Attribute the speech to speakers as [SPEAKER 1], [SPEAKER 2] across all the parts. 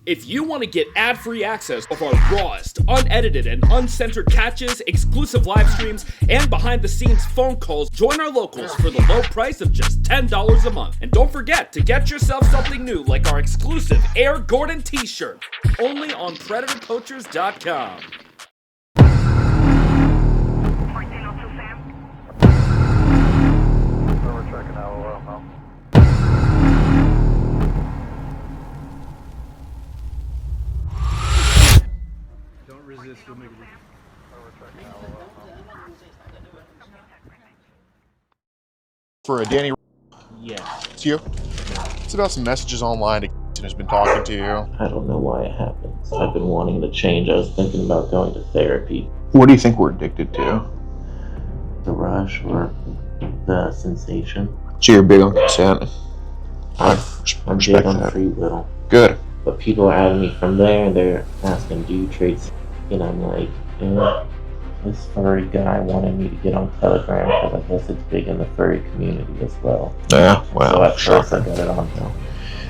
[SPEAKER 1] If you want to get ad-free access of our rawest, unedited, and uncensored catches, exclusive live streams, and behind-the-scenes phone calls, join our locals for the low price of just $10 a month. And don't forget to get yourself something new like our exclusive Air Gordon t-shirt, only on PredatorPoachers.com.
[SPEAKER 2] Don't resist, you'll make it.
[SPEAKER 3] For a Danny.
[SPEAKER 4] Yeah.
[SPEAKER 3] It's you. It's about some messages online and has been talking to you.
[SPEAKER 4] I don't know why it happens. I've been wanting to change. I was thinking about going to therapy.
[SPEAKER 3] What do you think we're addicted to?
[SPEAKER 4] The rush or the sensation.
[SPEAKER 3] So you're big on consent.
[SPEAKER 4] I'm big
[SPEAKER 3] respect
[SPEAKER 4] on
[SPEAKER 3] that.
[SPEAKER 4] free will.
[SPEAKER 3] Good.
[SPEAKER 4] But people are adding me from there and they're asking, do you trade? And I'm like, this furry guy wanted me to get on Telegram because I guess it's big in the furry community as well.
[SPEAKER 3] Yeah, well,
[SPEAKER 4] So at
[SPEAKER 3] sure.
[SPEAKER 4] first I got it on now.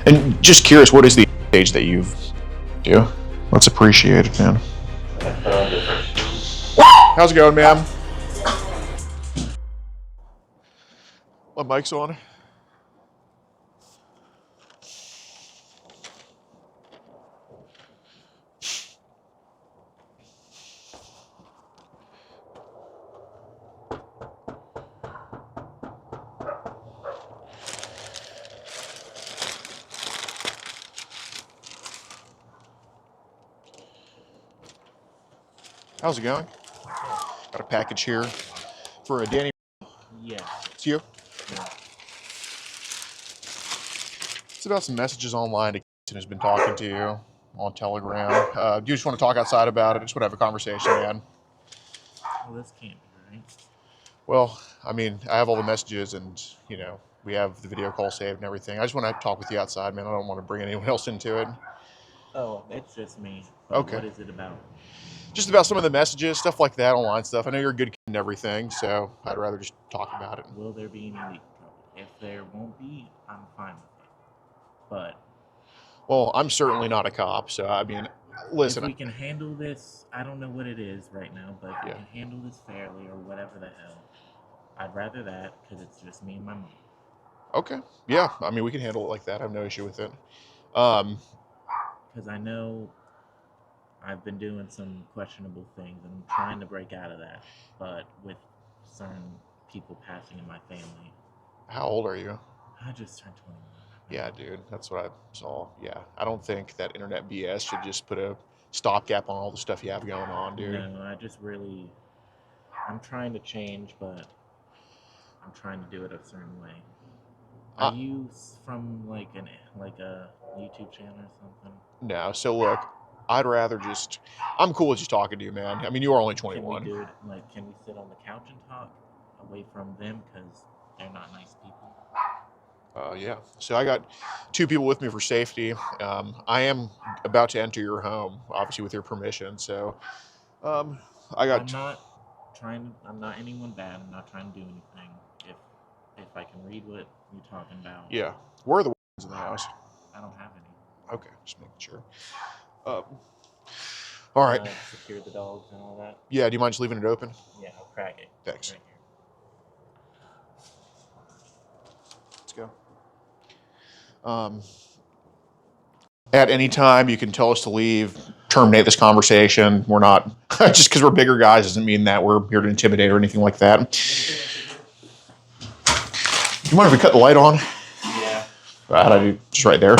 [SPEAKER 3] And just curious, what is the age that you've do? Let's appreciate it, man. How's it going, ma'am? My mic's on. How's it going? Got a package here for a Danny.
[SPEAKER 4] Yeah.
[SPEAKER 3] It's you. It's about some messages online and has been talking to you on Telegram. Do you just want to talk outside about it? Just want to have a conversation, man.
[SPEAKER 4] Well, this can't be right.
[SPEAKER 3] Well, I mean, I have all the messages and, you know, we have the video call saved and everything. I just want to talk with you outside, man. I don't want to bring anyone else into it.
[SPEAKER 4] Oh, it's just me.
[SPEAKER 3] Okay.
[SPEAKER 4] What is it about?
[SPEAKER 3] Just about some of the messages, stuff like that, online stuff. I know you're a good kid and everything, so I'd rather just talk about it.
[SPEAKER 4] Will there be any leak? If there won't be, I'm fine with it. But
[SPEAKER 3] Well, I'm certainly not a cop, so I mean, listen.
[SPEAKER 4] if we can handle this, I don't know what it is right now, but if we
[SPEAKER 3] Yeah.
[SPEAKER 4] can handle this fairly or whatever the hell, I'd rather that because it's just me and my mom.
[SPEAKER 3] Okay. Yeah, I mean, we can handle it like that. I have no issue with it.
[SPEAKER 4] Because I know I've been doing some questionable things and I'm trying to break out of that, but with certain people passing in my family.
[SPEAKER 3] How old are you?
[SPEAKER 4] I just turned 21.
[SPEAKER 3] Yeah, dude, that's what I saw. Yeah, I don't think that internet BS should just put a stopgap on all the stuff you have going on, dude.
[SPEAKER 4] No, I just really, I'm trying to change, but I'm trying to do it a certain way. Are you from like a YouTube channel or something?
[SPEAKER 3] No, so look, I'd rather just, I'm cool with just talking to you, man. I mean, you are only 21.
[SPEAKER 4] Can we do it, like, can we sit on the couch and talk away from them because they're not nice people?
[SPEAKER 3] Yeah, so I got 2 people with me for safety. I am about to enter your home, obviously with your permission, so I got...
[SPEAKER 4] I'm not anyone bad. I'm not trying to do anything. If I can read what you're talking about.
[SPEAKER 3] Yeah, where are the ones in the house?
[SPEAKER 4] I don't have any.
[SPEAKER 3] Okay, just making sure. All right.
[SPEAKER 4] Secure the dogs and all that.
[SPEAKER 3] Yeah, do you mind just leaving it open?
[SPEAKER 4] Yeah, I'll crack it.
[SPEAKER 3] Thanks.
[SPEAKER 4] Right here.
[SPEAKER 3] Let's go. At any time, you can tell us to leave, terminate this conversation. We're not, just because we're bigger guys doesn't mean that we're here to intimidate or anything like that. You mind if we cut the light on?
[SPEAKER 4] Yeah.
[SPEAKER 3] How do I do? Just right there.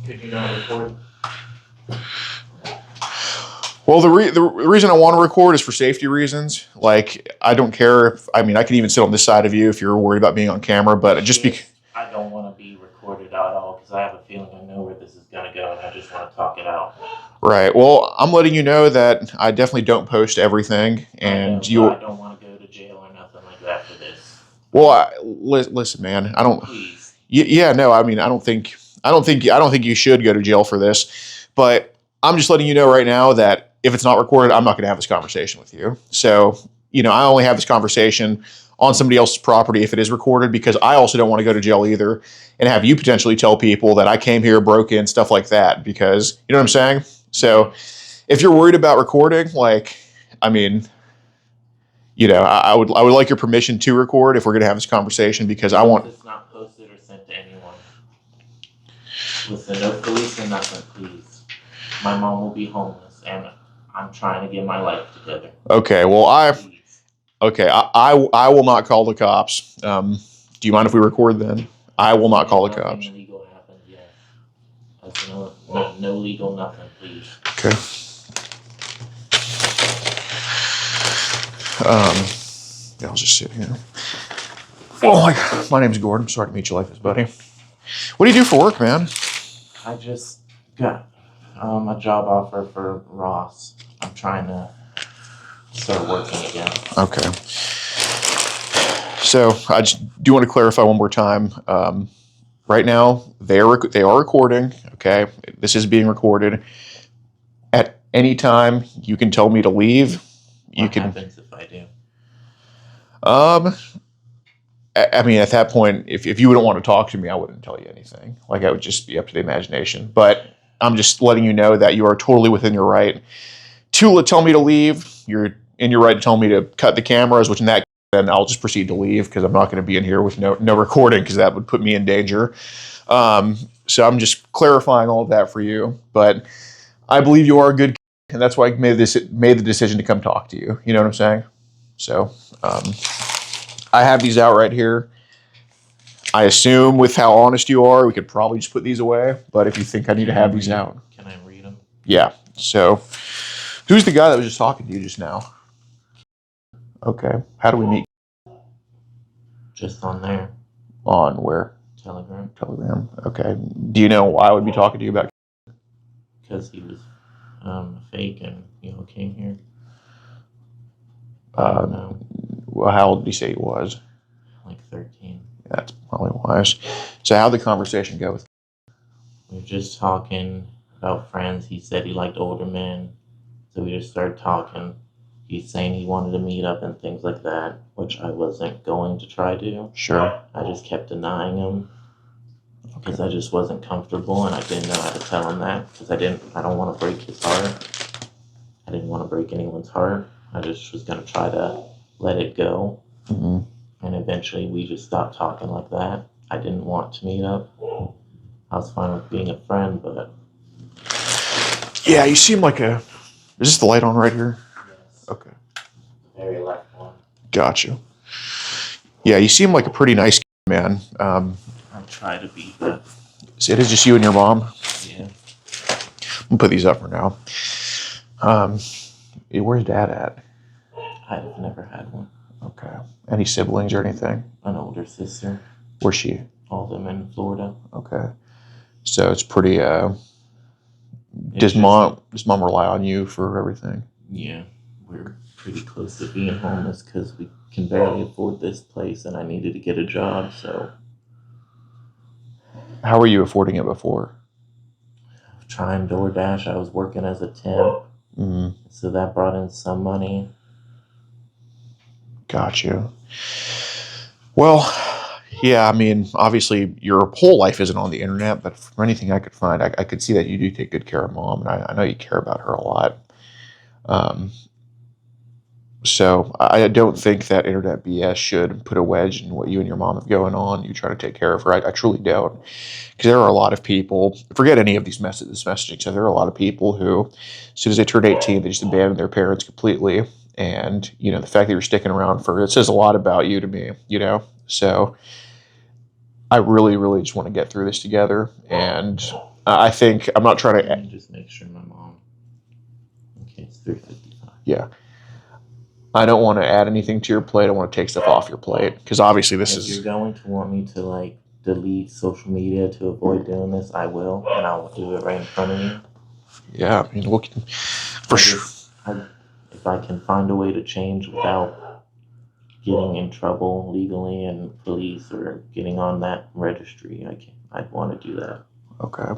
[SPEAKER 4] Could you not record?
[SPEAKER 3] Well, the reason I want to record is for safety reasons. Like, I don't care if, I mean, I can even sit on this side of you if you're worried about being on camera, but just because...
[SPEAKER 4] I don't want to be recorded at all because I have a feeling I know where this is going to go and I just want to talk it out.
[SPEAKER 3] Right. Well, I'm letting you know that I definitely don't post everything, and
[SPEAKER 4] I don't want to go to jail or nothing like that for this.
[SPEAKER 3] Well, listen, man. I don't...
[SPEAKER 4] Please.
[SPEAKER 3] Yeah, no, I mean, I don't think you should go to jail for this, but I'm just letting you know right now that if it's not recorded, I'm not going to have this conversation with you. So, you know, I only have this conversation on somebody else's property if it is recorded, because I also don't want to go to jail either and have you potentially tell people that I came here, broke in, stuff like that, because you know what I'm saying? So if you're worried about recording, like, I mean, you know, I would like your permission to record if we're going to have this conversation, because I want.
[SPEAKER 4] It's not posted or sent to anyone. Listen, no police or nothing, please. My mom will be homeless, and I'm trying to get my life together.
[SPEAKER 3] Okay, well, I will not call the cops. Do you mind if we record then? I will not call the cops.
[SPEAKER 4] Nothing illegal happened, yes. That's no legal nothing, please.
[SPEAKER 3] Okay. Yeah, I'll just sit here. Oh, my name's Gordon. I'm sorry to meet you like this, buddy. What do you do for work, man?
[SPEAKER 4] I just got a job offer for Ross. I'm trying to start working again.
[SPEAKER 3] Okay. So I just do want to clarify one more time. Right now, they are recording. Okay, this is being recorded. At any time, you can tell me to leave.
[SPEAKER 4] What happens if I do?
[SPEAKER 3] I mean, at that point, if you wouldn't want to talk to me, I wouldn't tell you anything. Like, I would just be up to the imagination. But I'm just letting you know that you are totally within your right to tell me to leave. You're in your right to tell me to cut the cameras, which in that, then I'll just proceed to leave, because I'm not going to be in here with no recording, because that would put me in danger. So I'm just clarifying all of that for you. But I believe you are a good kid, and that's why I made the decision to come talk to you. You know what I'm saying? So I have these out right here. I assume with how honest you are, we could probably just put these away. But if you think I need to have these out.
[SPEAKER 4] Can I read them?
[SPEAKER 3] Yeah. So who's the guy that was just talking to you just now? Okay. How do we meet?
[SPEAKER 4] Just on there.
[SPEAKER 3] On where?
[SPEAKER 4] Telegram.
[SPEAKER 3] Telegram. Okay. Do you know why I would be talking to you about?
[SPEAKER 4] Because he was fake and, came here.
[SPEAKER 3] Well, how old did he say he was?
[SPEAKER 4] Like 13.
[SPEAKER 3] That's probably wise. So how'd the conversation go?
[SPEAKER 4] We were just talking about friends. He said he liked older men. So we just started talking. He's saying he wanted to meet up and things like that, which I wasn't going to try to.
[SPEAKER 3] Sure.
[SPEAKER 4] I just kept denying him because I just wasn't comfortable, and I didn't know how to tell him that, because I don't want to break his heart. I didn't want to break anyone's heart. I just was going to try to let it go.
[SPEAKER 3] Mm-hmm.
[SPEAKER 4] And eventually we just stopped talking like that. I didn't want to meet up. I was fine with being a friend, but...
[SPEAKER 3] Yeah, you seem like a... Is this the light on right here?
[SPEAKER 4] Yes.
[SPEAKER 3] Okay.
[SPEAKER 4] Very left one.
[SPEAKER 3] Gotcha. Yeah, you seem like a pretty nice man.
[SPEAKER 4] I try to be, but...
[SPEAKER 3] So it is just you and your mom?
[SPEAKER 4] Yeah.
[SPEAKER 3] I'm going to put these up for now. Where's Dad at?
[SPEAKER 4] I've never had one.
[SPEAKER 3] Okay. Any siblings or anything?
[SPEAKER 4] An older sister.
[SPEAKER 3] Where's she?
[SPEAKER 4] All of them in Florida.
[SPEAKER 3] Okay. So it's pretty, does mom rely on you for everything?
[SPEAKER 4] Yeah. We're pretty close to being homeless because we can barely afford this place, and I needed to get a job, so...
[SPEAKER 3] How were you affording it before?
[SPEAKER 4] Trying DoorDash. I was working as a temp.
[SPEAKER 3] Mm-hmm.
[SPEAKER 4] So that brought in some money.
[SPEAKER 3] Gotcha. Well, yeah, I mean, obviously your whole life isn't on the internet, but from anything I could find, I could see that you do take good care of Mom, and I know you care about her a lot. So I don't think that internet BS should put a wedge in what you and your mom have going on. You try to take care of her. I truly don't. Because there are a lot of people, forget any of these messaging, so there are a lot of people who, as soon as they turn 18, they just abandon their parents completely. And, the fact that you're sticking around for it says a lot about you to me, So I really, really just want to get through this together. And I think I'm not trying to...
[SPEAKER 4] Let me just make sure my mom... Okay, it's 3:55.
[SPEAKER 3] Yeah. I don't want to add anything to your plate. I want to take stuff off your plate. Because obviously this is...
[SPEAKER 4] If you're going to want me to, delete social media to avoid doing this, I will. And I will do it right in front of you.
[SPEAKER 3] Yeah, I mean, look... For sure.
[SPEAKER 4] If I can find a way to change without getting in trouble legally and police or getting on that registry, I'd want to do that.
[SPEAKER 3] Okay.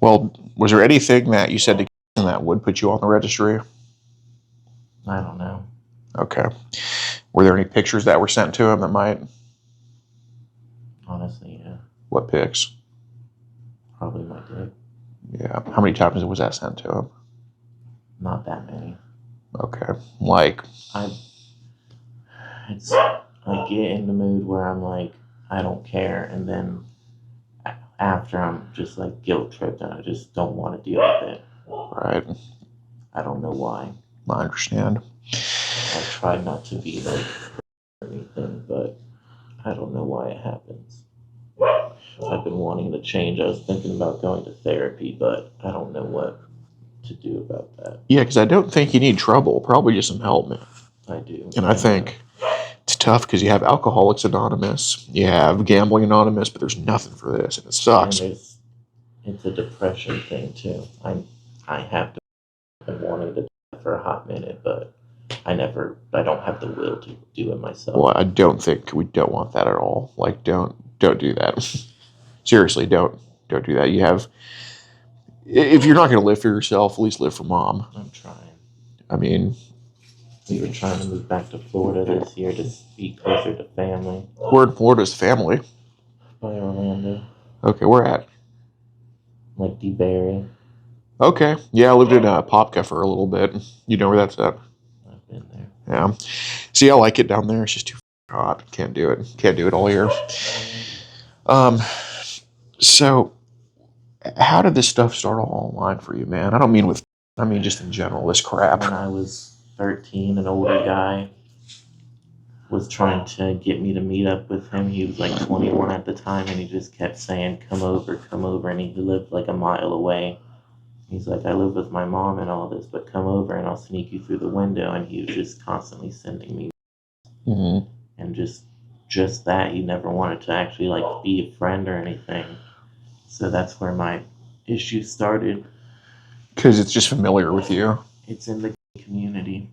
[SPEAKER 3] Well, was there anything that you said to that would put you on the registry?
[SPEAKER 4] I don't know.
[SPEAKER 3] Okay. Were there any pictures that were sent to him that might?
[SPEAKER 4] Honestly, yeah.
[SPEAKER 3] What pics?
[SPEAKER 4] Probably my dick.
[SPEAKER 3] Yeah. How many times was that sent to him?
[SPEAKER 4] Not that many.
[SPEAKER 3] Okay. Like,
[SPEAKER 4] It's I get in the mood where I'm like, I don't care, and then after I'm just like guilt tripped and I just don't want to deal with it.
[SPEAKER 3] right.
[SPEAKER 4] I don't know why.
[SPEAKER 3] I understand.
[SPEAKER 4] I try not to be like anything, but I don't know why it happens. I've been wanting to change. I was thinking about going to therapy, but I don't know what to do about that.
[SPEAKER 3] Yeah, because I don't think you need trouble. Probably just some help, man.
[SPEAKER 4] I do.
[SPEAKER 3] And I think it's tough because you have Alcoholics Anonymous, you have Gambling Anonymous, but there's nothing for this, and it sucks.
[SPEAKER 4] And it's a depression thing too. I have been wanting to die for a hot minute, but I don't have the will to do it myself.
[SPEAKER 3] Well, I don't think we don't want that at all. Like, don't do that. Seriously, don't do that. You have, if you're not going to live for yourself, at least live for mom.
[SPEAKER 4] I'm trying.
[SPEAKER 3] I mean,
[SPEAKER 4] we were trying to move back to Florida this year to be closer to family.
[SPEAKER 3] Where in Florida's family?
[SPEAKER 4] By Orlando.
[SPEAKER 3] Okay, where at?
[SPEAKER 4] Like DeBerry.
[SPEAKER 3] Okay, yeah, I lived in Popka for a little bit. You know where that's at?
[SPEAKER 4] I've been there.
[SPEAKER 3] Yeah. See, I like it down there. It's just too hot. Can't do it. Can't do it all year. So, how did this stuff start all online for you, man? I don't mean just in general, this crap.
[SPEAKER 4] When I was 13, an older guy was trying to get me to meet up with him. He was like 21 at the time, and he just kept saying, come over, and he lived like a mile away. He's like, I live with my mom and all this, but come over and I'll sneak you through the window. And he was just constantly sending me.
[SPEAKER 3] Mm-hmm.
[SPEAKER 4] And just that, he never wanted to actually like be a friend or anything. So that's where my issue started.
[SPEAKER 3] Because it's just familiar with you.
[SPEAKER 4] It's in the community.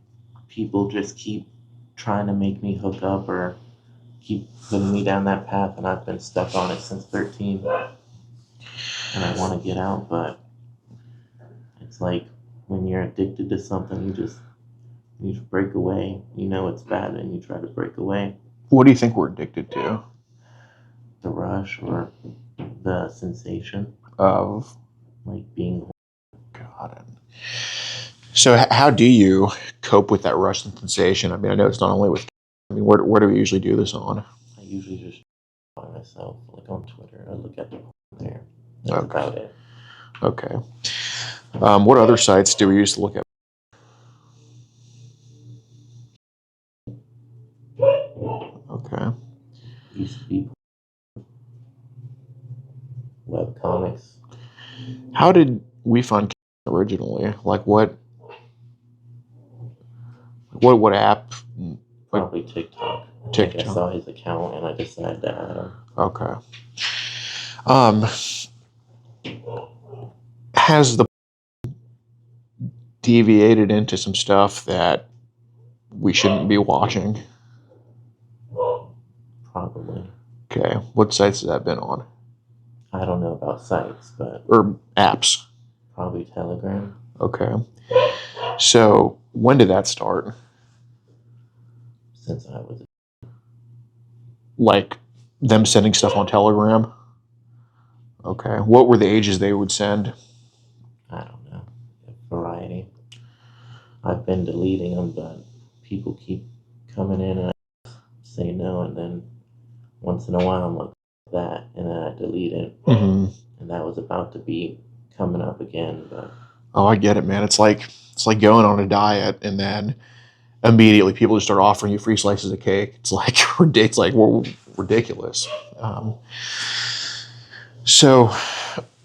[SPEAKER 4] People just keep trying to make me hook up or keep putting me down that path, and I've been stuck on it since 13. And I want to get out, but it's like when you're addicted to something, you just break away. You know it's bad, and you try to break away.
[SPEAKER 3] What do you think we're addicted to?
[SPEAKER 4] The rush or the sensation
[SPEAKER 3] Of?
[SPEAKER 4] like being.
[SPEAKER 3] God. So how do you cope with that rush and sensation? I mean, I know it's not only with. I mean, where do we usually do this on?
[SPEAKER 4] I usually just by myself, like on Twitter. I look at the there. That's about it.
[SPEAKER 3] Okay. What other sites do we use to look at? Okay.
[SPEAKER 4] Used to be web comics.
[SPEAKER 3] How did we find originally? Like what app?
[SPEAKER 4] Probably TikTok.
[SPEAKER 3] TikTok.
[SPEAKER 4] I saw his account and I decided to add him.
[SPEAKER 3] Okay. Has the deviated into some stuff that we shouldn't be watching?
[SPEAKER 4] Probably.
[SPEAKER 3] Okay. What sites has that been on?
[SPEAKER 4] I don't know about sites, but
[SPEAKER 3] Or apps?
[SPEAKER 4] probably Telegram.
[SPEAKER 3] Okay. So when did that start?
[SPEAKER 4] Since I was
[SPEAKER 3] Like them sending stuff on Telegram? Okay. What were the ages they would send?
[SPEAKER 4] I don't know. Variety. I've been deleting them, but people keep coming in and I say no, and then once in a while I'm like that, and then I delete it.
[SPEAKER 3] Mm-hmm.
[SPEAKER 4] And that was about to be coming up again, but
[SPEAKER 3] Oh, I get it, man. It's like going on a diet and then immediately people just start offering you free slices of cake. It's like ridiculous. So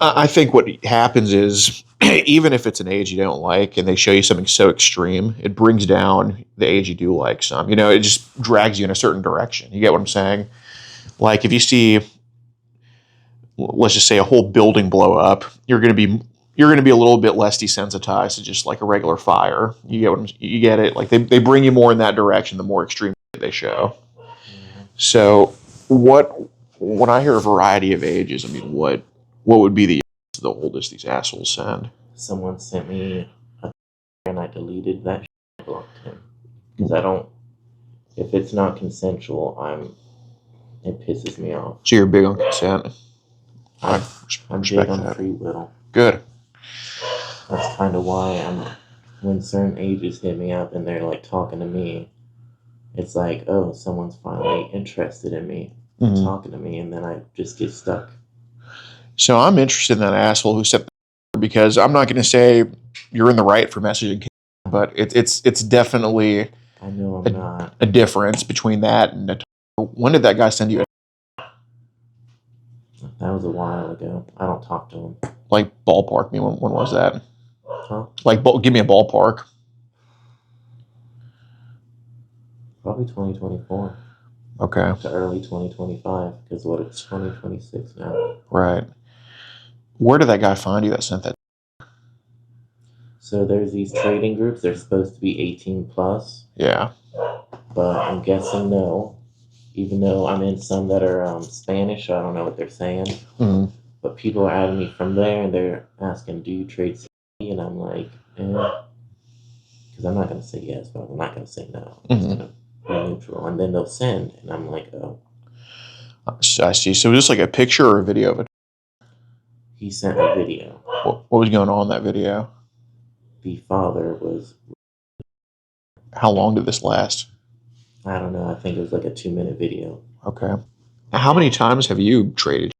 [SPEAKER 3] I think what happens is even if it's an age you don't like and they show you something so extreme, it brings down the age you do like some. You know, it just drags you in a certain direction. You get what I'm saying? Like if you see, let's just say a whole building blow up, you're going to be a little bit less desensitized to just like a regular fire. You get it? Like they bring you more in that direction the more extreme they show. So when I hear a variety of ages, I mean, what would be the oldest these assholes send?
[SPEAKER 4] someone sent me a and I deleted that shit, blocked him. Because if it's not consensual, it pisses me off.
[SPEAKER 3] So you're big on consent. I
[SPEAKER 4] I'm
[SPEAKER 3] respect
[SPEAKER 4] big on
[SPEAKER 3] that.
[SPEAKER 4] free will.
[SPEAKER 3] Good.
[SPEAKER 4] That's kind of why when certain ages hit me up and they're like talking to me, it's like, oh, someone's finally interested in me, talking to me, and then I just get stuck.
[SPEAKER 3] So I'm interested in that asshole who said that, because I'm not going to say you're in the right for messaging, but it's definitely
[SPEAKER 4] I know I'm not.
[SPEAKER 3] a difference between that and when did that guy send you?
[SPEAKER 4] That was a while ago. I don't talk to him.
[SPEAKER 3] Like ballpark me. When was that?
[SPEAKER 4] Huh?
[SPEAKER 3] Like give me a ballpark.
[SPEAKER 4] Probably 2024.
[SPEAKER 3] Okay.
[SPEAKER 4] To early 2025, because what, it's 2026 now.
[SPEAKER 3] Right. Where did that guy find you that sent that?
[SPEAKER 4] So there's these trading groups. They're supposed to be 18 plus.
[SPEAKER 3] Yeah.
[SPEAKER 4] But I'm guessing no. Even though I'm in some that are Spanish, so I don't know what they're saying.
[SPEAKER 3] Mm-hmm.
[SPEAKER 4] But people are adding me from there, and they're asking, do you trade CD? And I'm like, because I'm not going to say yes, but I'm not going to say no. I'm just going to be neutral. And then they'll send, and I'm like, oh.
[SPEAKER 3] I see. So just like a picture or a video of it?
[SPEAKER 4] He sent a video.
[SPEAKER 3] What was going on in that video?
[SPEAKER 4] The father was...
[SPEAKER 3] How long did this last?
[SPEAKER 4] I don't know. I think it was like a 2-minute video.
[SPEAKER 3] Okay. How many times have you traded?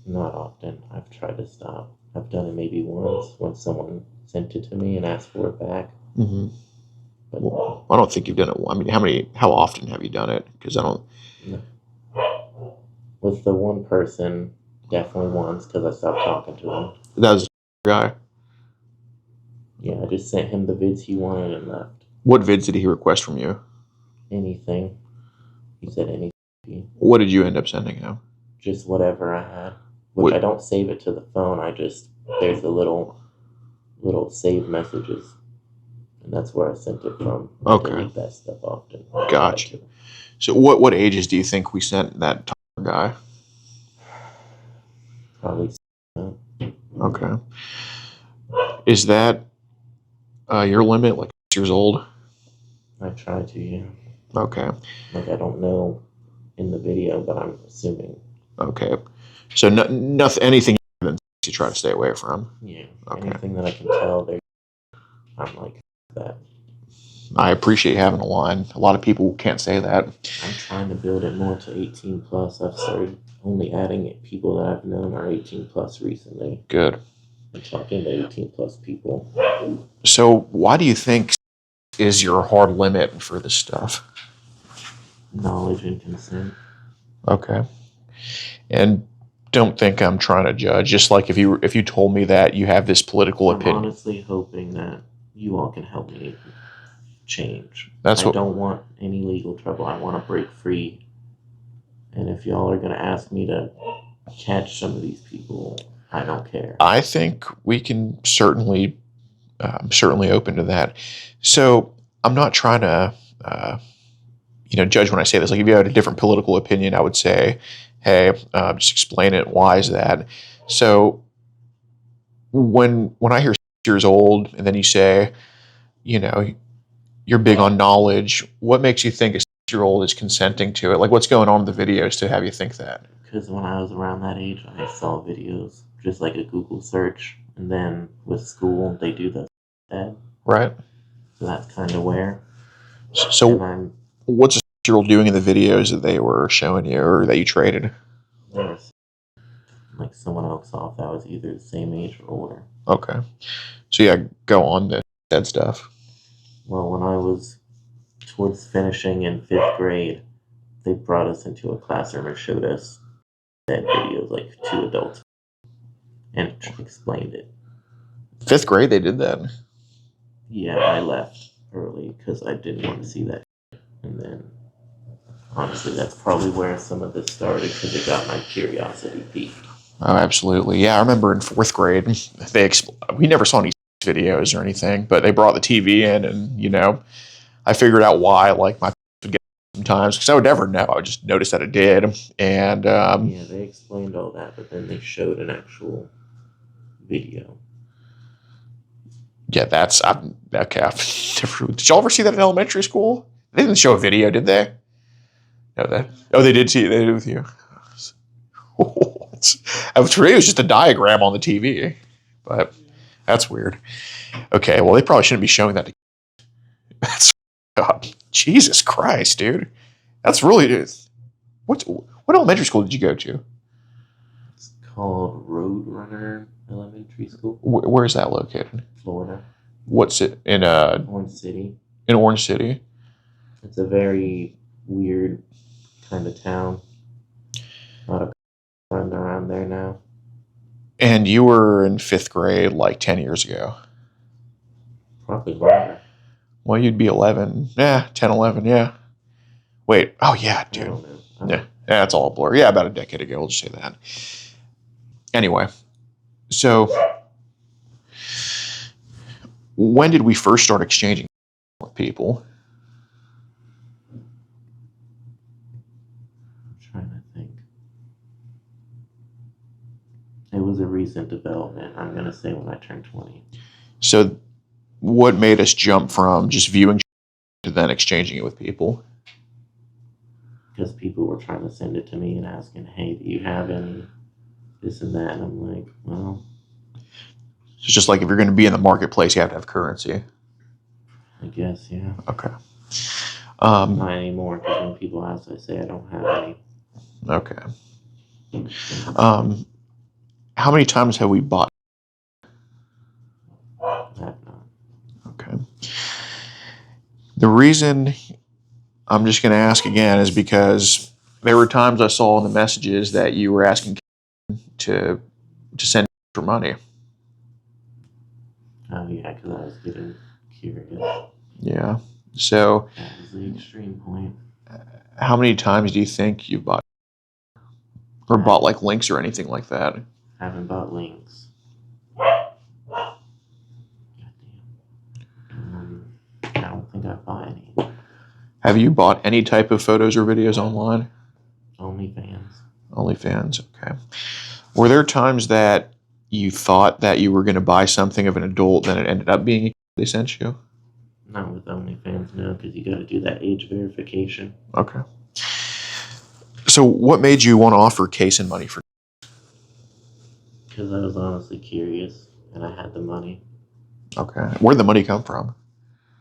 [SPEAKER 4] Not often. I've tried to stop. I've done it maybe once when someone sent it to me and asked for it back.
[SPEAKER 3] Mm-hmm.
[SPEAKER 4] But
[SPEAKER 3] well, I don't think you've done it. I mean, how often have you done it? Because I don't.
[SPEAKER 4] No. With the one person, definitely once, because I stopped talking to him.
[SPEAKER 3] That was the guy.
[SPEAKER 4] Yeah, I just sent him the vids he wanted and left.
[SPEAKER 3] What vids did he request from you?
[SPEAKER 4] Anything. He said anything.
[SPEAKER 3] What did you end up sending him?
[SPEAKER 4] Just whatever I had. Which I don't save it to the phone. There's a little save messages. And that's where I sent it from. I delete that stuff often.
[SPEAKER 3] Gotcha. So what ages do you think we sent that guy?
[SPEAKER 4] Probably.
[SPEAKER 3] Okay. Is that your limit, like 6 years old?
[SPEAKER 4] I try to, yeah.
[SPEAKER 3] Okay.
[SPEAKER 4] Like, I don't know in the video, but I'm assuming.
[SPEAKER 3] Okay. So nothing, anything you try to stay away from?
[SPEAKER 4] Yeah.
[SPEAKER 3] Okay.
[SPEAKER 4] Anything that I can tell, I'm like that.
[SPEAKER 3] I appreciate having a line. A lot of people can't say that.
[SPEAKER 4] I'm trying to build it more to 18 plus. I've started only adding people that I've known are 18 plus recently.
[SPEAKER 3] Good.
[SPEAKER 4] I'm talking to 18 plus people.
[SPEAKER 3] So why do you think is your hard limit for this stuff?
[SPEAKER 4] Knowledge and consent.
[SPEAKER 3] Okay. And don't think I'm trying to judge. Just like if you told me that you have this political opinion.
[SPEAKER 4] I'm honestly hoping that you all can help me change. I don't want any legal trouble. I want to break free. And if y'all are going to ask me to catch some of these people, I don't care.
[SPEAKER 3] I think we can certainly, I'm certainly open to that. So I'm not trying to, judge when I say this. Like if you had a different political opinion, I would say, hey, just explain it. Why is that? So when I hear 6 years old and then you say, you're big on knowledge, what makes you think a 6-year-old is consenting to it? Like what's going on in the videos to have you think that?
[SPEAKER 4] Because when I was around that age, I saw videos, just like a Google search. And then with school, they do the ad.
[SPEAKER 3] Right.
[SPEAKER 4] So that's kind of where.
[SPEAKER 3] So what's a 6-year-old doing in the videos that they were showing you or that you traded?
[SPEAKER 4] There was like someone else off that was either the same age or older.
[SPEAKER 3] Okay. So yeah, go on to that stuff.
[SPEAKER 4] Well, when I was towards finishing in 5th grade, they brought us into a classroom and showed us that videos, like 2 adults, and explained it.
[SPEAKER 3] 5th grade, they did that?
[SPEAKER 4] Yeah, I left early because I didn't want to see that. And then, honestly, that's probably where some of this started because it got my curiosity piqued.
[SPEAKER 3] Oh, absolutely. Yeah, I remember in 4th grade, we never saw any videos or anything, but they brought the TV in and, I figured out why, like, my would get sometimes, because I would never know. I would just notice that it did. And
[SPEAKER 4] yeah, they explained all that, but then they showed an actual video.
[SPEAKER 3] Yeah, okay. Did y'all ever see that in elementary school? They didn't show a video, did they? No, that. Oh, they did see it. They did it with you. For me, it was just a diagram on the TV, but that's weird. Okay, well, they probably shouldn't be showing that. That's God, Jesus Christ, dude. That's really what elementary school did you go to?
[SPEAKER 4] It's called Roadrunner Elementary School.
[SPEAKER 3] Where is that located?
[SPEAKER 4] Florida.
[SPEAKER 3] What's it in
[SPEAKER 4] Orange City.
[SPEAKER 3] In Orange City?
[SPEAKER 4] It's a very weird kind of town. A lot of running around there now.
[SPEAKER 3] And you were in 5th grade like 10 years ago.
[SPEAKER 4] Probably longer.
[SPEAKER 3] Well, you'd be 11. Yeah, 10, 11, yeah. Wait. Oh, yeah, dude.
[SPEAKER 4] I don't know.
[SPEAKER 3] Yeah, it's all a blur. Yeah, about a decade ago. We'll just say that. Anyway, so when did we first start exchanging with people?
[SPEAKER 4] I'm trying to think. It was a recent development. I'm going to say when I turned 20.
[SPEAKER 3] So what made us jump from just viewing to then exchanging it with people?
[SPEAKER 4] Because people were trying to send it to me and asking, hey, do you have any this and that? And I'm like, well.
[SPEAKER 3] It's just like if you're going to be in the marketplace, you have to have currency.
[SPEAKER 4] I guess, yeah.
[SPEAKER 3] Okay.
[SPEAKER 4] Not anymore, because when people ask, I say I don't have any.
[SPEAKER 3] Okay. How many times have we bought?
[SPEAKER 4] I have not.
[SPEAKER 3] Okay. The reason I'm just going to ask again is because there were times I saw in the messages that you were asking to send for money.
[SPEAKER 4] Oh, yeah, because I was getting curious.
[SPEAKER 3] Yeah. So
[SPEAKER 4] That was the extreme point.
[SPEAKER 3] how many times do you think you've bought or bought like links or anything like that?
[SPEAKER 4] I haven't bought links. I don't think I bought any.
[SPEAKER 3] Have you bought any type of photos or videos online?
[SPEAKER 4] OnlyFans.
[SPEAKER 3] OnlyFans, okay. Were there times that you thought that you were going to buy something of an adult, then it ended up being they sent you?
[SPEAKER 4] Not with OnlyFans, no, because you got to do that age verification.
[SPEAKER 3] Okay. So what made you want to offer Case and money for?
[SPEAKER 4] Because I was honestly curious, and I had the money.
[SPEAKER 3] Okay. Where'd the money come from?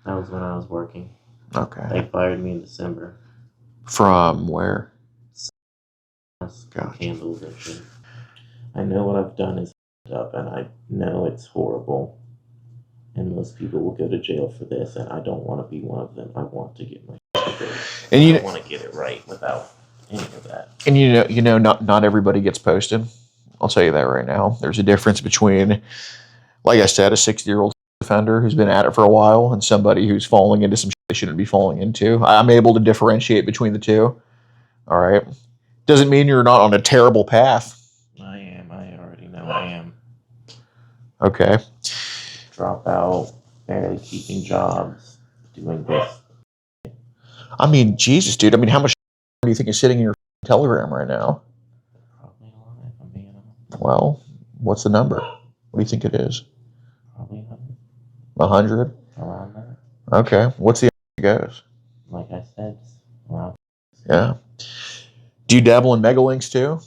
[SPEAKER 4] That was when I was working.
[SPEAKER 3] Okay.
[SPEAKER 4] They fired me in December.
[SPEAKER 3] From where?
[SPEAKER 4] Gotcha. Candles and shit. I know what I've done is up, and I know it's horrible. And most people will go to jail for this, and I don't want to be one of them. I want to get my straight. And I want to get it right without any of that.
[SPEAKER 3] And you know, not everybody gets posted. I'll tell you that right now. There's a difference between, like I said, a 60-year-old offender who's been at it for a while and somebody who's falling into some shit they shouldn't be falling into. I'm able to differentiate between the two. All right. Doesn't mean you're not on a terrible path.
[SPEAKER 4] I am. I already know I am.
[SPEAKER 3] Okay.
[SPEAKER 4] Drop out, barely keeping jobs, doing this.
[SPEAKER 3] I mean, Jesus, dude. I mean, how much do you think is sitting in your Telegram right now?
[SPEAKER 4] Probably a lot, if I'm being honest.
[SPEAKER 3] Well, what's the number? What do you think it is?
[SPEAKER 4] Probably
[SPEAKER 3] 100?
[SPEAKER 4] around that.
[SPEAKER 3] Okay. What's the goes?
[SPEAKER 4] Like I said, around.
[SPEAKER 3] Yeah. Do you dabble in megalinks too?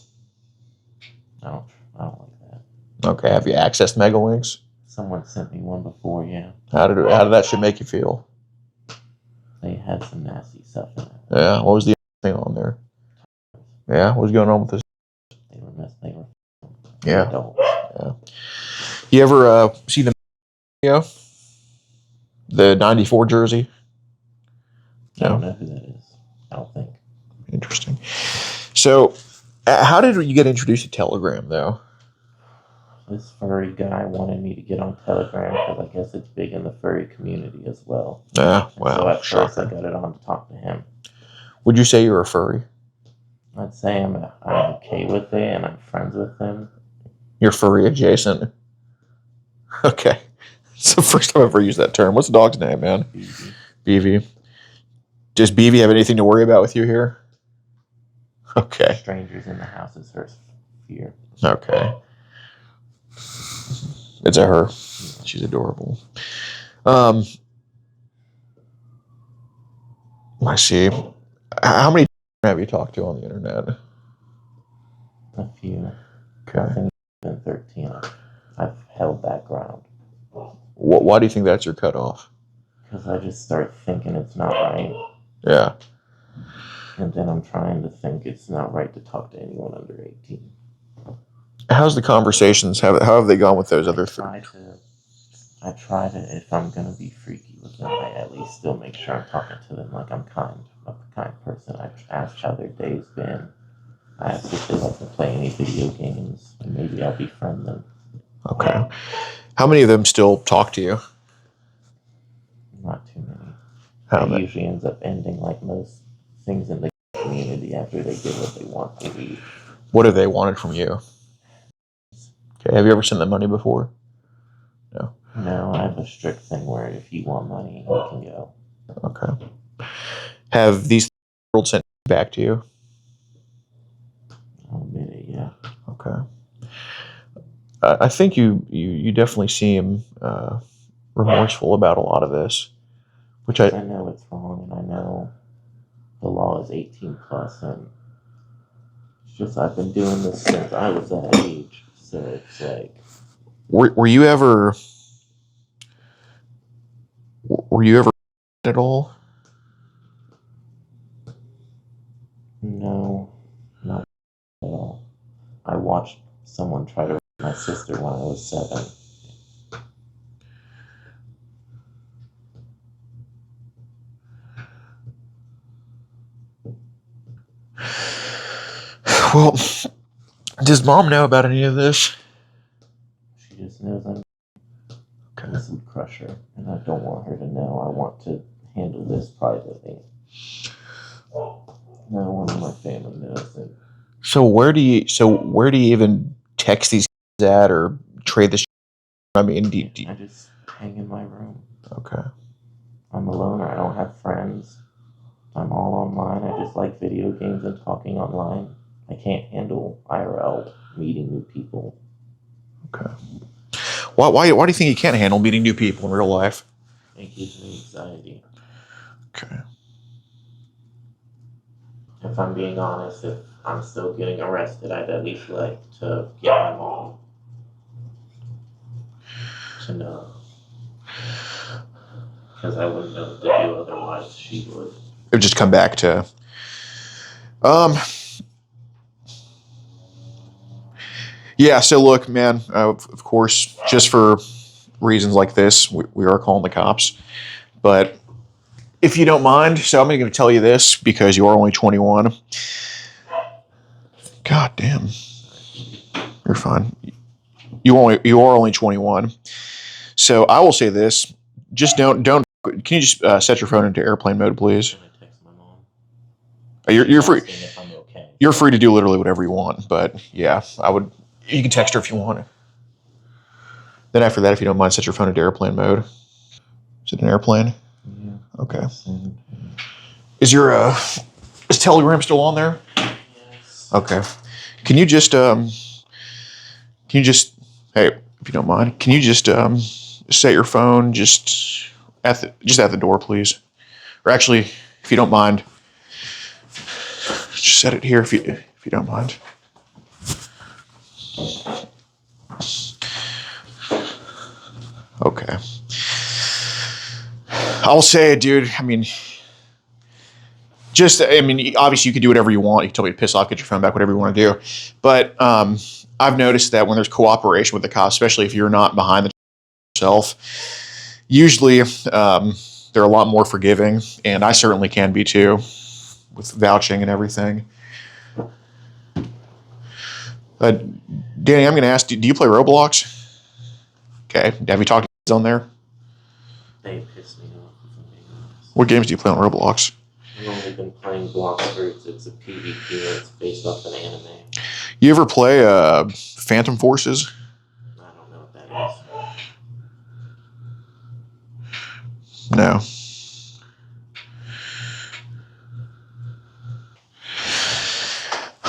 [SPEAKER 4] I don't like that.
[SPEAKER 3] Okay. Have you accessed megalinks?
[SPEAKER 4] Someone sent me one before, yeah.
[SPEAKER 3] How did that shit make you feel?
[SPEAKER 4] They had some nasty stuff in it.
[SPEAKER 3] Yeah. What was the thing on there? Yeah. What was going on with this?
[SPEAKER 4] They were
[SPEAKER 3] Yeah.
[SPEAKER 4] adults.
[SPEAKER 3] Yeah. You ever see the video? The 94 jersey?
[SPEAKER 4] I don't know who that is. I don't think.
[SPEAKER 3] Interesting. So, how did you get introduced to Telegram, though?
[SPEAKER 4] This furry guy wanted me to get on Telegram because I guess it's big in the furry community as well.
[SPEAKER 3] Yeah,
[SPEAKER 4] wow. So at first I
[SPEAKER 3] shocker.
[SPEAKER 4] got it on to talk to him.
[SPEAKER 3] Would you say you're a furry?
[SPEAKER 4] I'd say I'm okay with it and I'm friends with him.
[SPEAKER 3] You're furry adjacent. Okay. It's the first time I've ever used that term. What's the dog's name, man? BV. Does BV have anything to worry about with you here? Okay.
[SPEAKER 4] Strangers in the house is her fear.
[SPEAKER 3] Okay. It's a her. She's adorable. I see. How many have you talked to on the internet?
[SPEAKER 4] A few.
[SPEAKER 3] Okay.
[SPEAKER 4] Nothing than 13. I've held that ground.
[SPEAKER 3] Why do you think that's your cutoff?
[SPEAKER 4] Because I just start thinking it's not right.
[SPEAKER 3] Yeah.
[SPEAKER 4] And then I'm trying to think it's not right to talk to anyone under 18.
[SPEAKER 3] How's the conversations? How have they gone with those other three?
[SPEAKER 4] I try to, if I'm going to be freaky with them, I at least still make sure I'm talking to them like I'm a kind person. I ask how their day's been. I ask if they like to play any video games, and maybe I'll befriend them.
[SPEAKER 3] Okay. How many of them still talk to you?
[SPEAKER 4] Not too many.
[SPEAKER 3] How
[SPEAKER 4] It
[SPEAKER 3] many?
[SPEAKER 4] usually ends up ending like most things in the community after they get what they want to leave.
[SPEAKER 3] What have they wanted from you? Okay. Have you ever sent them money before? No.
[SPEAKER 4] No, I have a strict thing where if you want money, you can go.
[SPEAKER 3] Okay. Have these girls sent back to you?
[SPEAKER 4] I'll admit it, yeah.
[SPEAKER 3] Okay. I think you definitely seem remorseful about a lot of this, which
[SPEAKER 4] I know it's wrong, and I know the law is 18 plus, and it's just I've been doing this since I was that age, so it's like.
[SPEAKER 3] Were you ever at all?
[SPEAKER 4] No, not at all. I watched someone try to rape my sister when I was 7.
[SPEAKER 3] Well, does mom know about any of this?
[SPEAKER 4] She just knows I'm.
[SPEAKER 3] Okay.
[SPEAKER 4] This would crush her, and I don't want her to know. I want to handle this privately. No one in my family knows it.
[SPEAKER 3] So where do you even text these at or trade this? I mean,
[SPEAKER 4] I just hang in my room.
[SPEAKER 3] Okay.
[SPEAKER 4] I'm a loner. I don't have friends. I'm all online. I just like video games and talking online. I can't handle IRL, meeting new people.
[SPEAKER 3] Okay. Why do you think you can't handle meeting new people in real life?
[SPEAKER 4] It gives me anxiety.
[SPEAKER 3] Okay.
[SPEAKER 4] If I'm being honest, if I'm still getting arrested, I'd at least like to get my mom to know. Because I wouldn't know what to do otherwise. She would.
[SPEAKER 3] It would just come back to yeah, so look, man, of course, just for reasons like this, we are calling the cops. But if you don't mind, so I'm going to tell you this because you are only 21. God damn. You're fine. You are only 21. So I will say this. Just don't. Can you just set your phone into airplane mode, please?
[SPEAKER 4] I'm gonna text my mom.
[SPEAKER 3] You're free.
[SPEAKER 4] Asking if I'm okay.
[SPEAKER 3] You're free to do literally whatever you want. But yeah, I would. You can text her if you want. Then after that, if you don't mind, set your phone into airplane mode. Is it an airplane?
[SPEAKER 4] Yeah.
[SPEAKER 3] Okay. Is Telegram still on there?
[SPEAKER 4] Yes.
[SPEAKER 3] Okay. Can you just hey, if you don't mind, can you just set your phone just at the door, please? Or actually, if you don't mind, just set it here if you don't mind. Okay. I'll say it, dude. I mean, obviously you can do whatever you want. You can tell me to piss off, get your phone back, whatever you want to do. But I've noticed that when there's cooperation with the cops, especially if you're not behind the yourself, usually they're a lot more forgiving, and I certainly can be too, with vouching and everything. Danny, I'm going to ask, do you play Roblox? Okay. Have you talked to kids on there?
[SPEAKER 4] They piss me off, if I'm being honest.
[SPEAKER 3] What games do you play on Roblox?
[SPEAKER 4] I've only been playing Blox Fruits. It's a PvP and it's based off an anime.
[SPEAKER 3] You ever play Phantom Forces?
[SPEAKER 4] I don't know what that is.
[SPEAKER 3] No.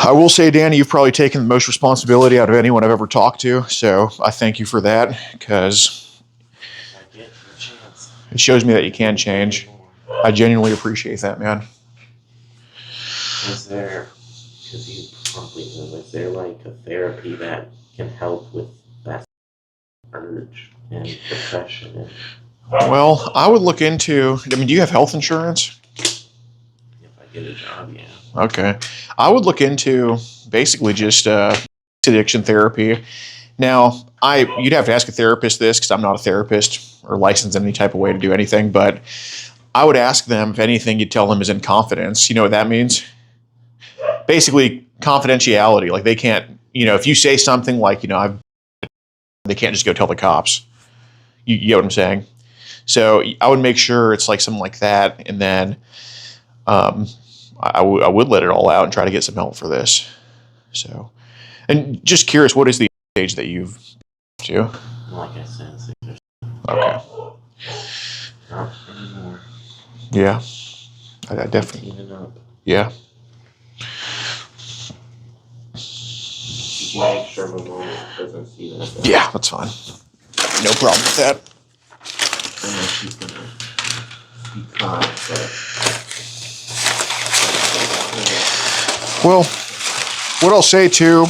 [SPEAKER 3] I will say, Danny, you've probably taken the most responsibility out of anyone I've ever talked to, so I thank you for that, because
[SPEAKER 4] I get a chance.
[SPEAKER 3] it shows me that you can change. I genuinely appreciate that, man.
[SPEAKER 4] Is there, because you probably know, is there like a therapy that can help with that urge and depression? And
[SPEAKER 3] Well, I would look into. I mean, do you have health insurance?
[SPEAKER 4] if I get a job, yeah.
[SPEAKER 3] Okay, I would look into basically just addiction therapy. Now, you'd have to ask a therapist this because I'm not a therapist or licensed in any type of way to do anything. But I would ask them if anything you'd tell them is in confidence. You know what that means? Basically, confidentiality. Like they can't. If you say something like, they can't just go tell the cops. You get what I'm saying? So I would make sure it's like something like that, and then I would let it all out and try to get some help for this. So, and just curious, what is the age that you've to?
[SPEAKER 4] Like I said, 6 or 7.
[SPEAKER 3] Okay.
[SPEAKER 4] Not anymore.
[SPEAKER 3] Yeah. I definitely.
[SPEAKER 4] Even up.
[SPEAKER 3] Yeah.
[SPEAKER 4] You can make sure my mom doesn't see that.
[SPEAKER 3] Yeah, that's fine. No problem with that.
[SPEAKER 4] I know she's gonna be crying,
[SPEAKER 3] Well, what I'll say too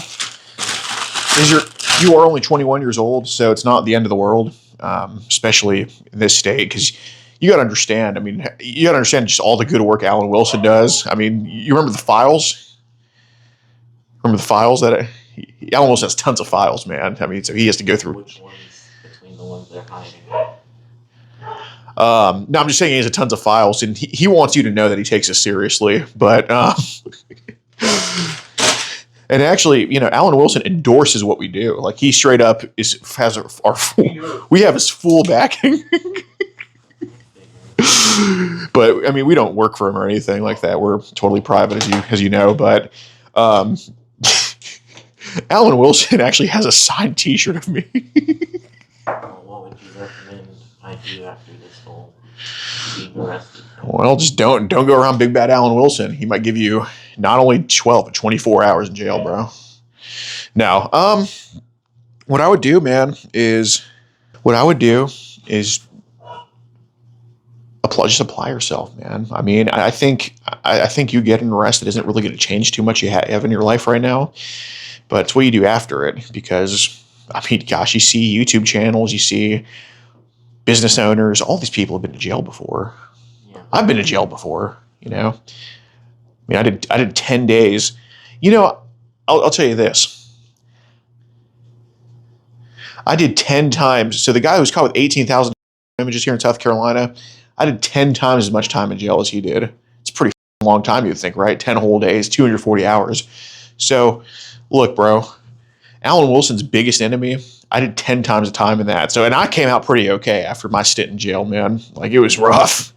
[SPEAKER 3] is you are only 21 years old, so it's not the end of the world, especially in this state, because you got to understand. I mean, you got to understand just all the good work Alan Wilson does. I mean, you remember the files? Remember the files that Alan Wilson has tons of files, man. I mean, so he has to go through.
[SPEAKER 4] Which ones between the ones they're hiding?
[SPEAKER 3] No, I'm just saying he has a tons of files, and he wants you to know that he takes us seriously. But and actually, Alan Wilson endorses what we do. Like he straight up has our full, we have his full backing. But I mean, we don't work for him or anything like that. We're totally private, as you know. But Alan Wilson actually has a signed T-shirt of me.
[SPEAKER 4] What would you recommend I do after this whole being arrested?
[SPEAKER 3] Well, just don't go around Big Bad Alan Wilson. He might give you not only 12 but 24 hours in jail, bro. Now, what I would do, man, is apply yourself, man. I mean, I think you getting arrested isn't really going to change too much you have in your life right now, but it's what you do after it. Because I mean, gosh, you see YouTube channels, you see business owners, all these people have been to jail before.
[SPEAKER 4] Yeah.
[SPEAKER 3] I've been to jail before, I mean, I did 10 days. I'll tell you this. I did 10 times. So the guy who was caught with 18,000 images here in South Carolina, I did 10 times as much time in jail as he did. It's a pretty long time, you'd think, right? 10 whole days, 240 hours. So, look, bro, Alan Wilson's biggest enemy, I did 10 times the time in that. So, and I came out pretty okay after my stint in jail, man. Like, it was rough.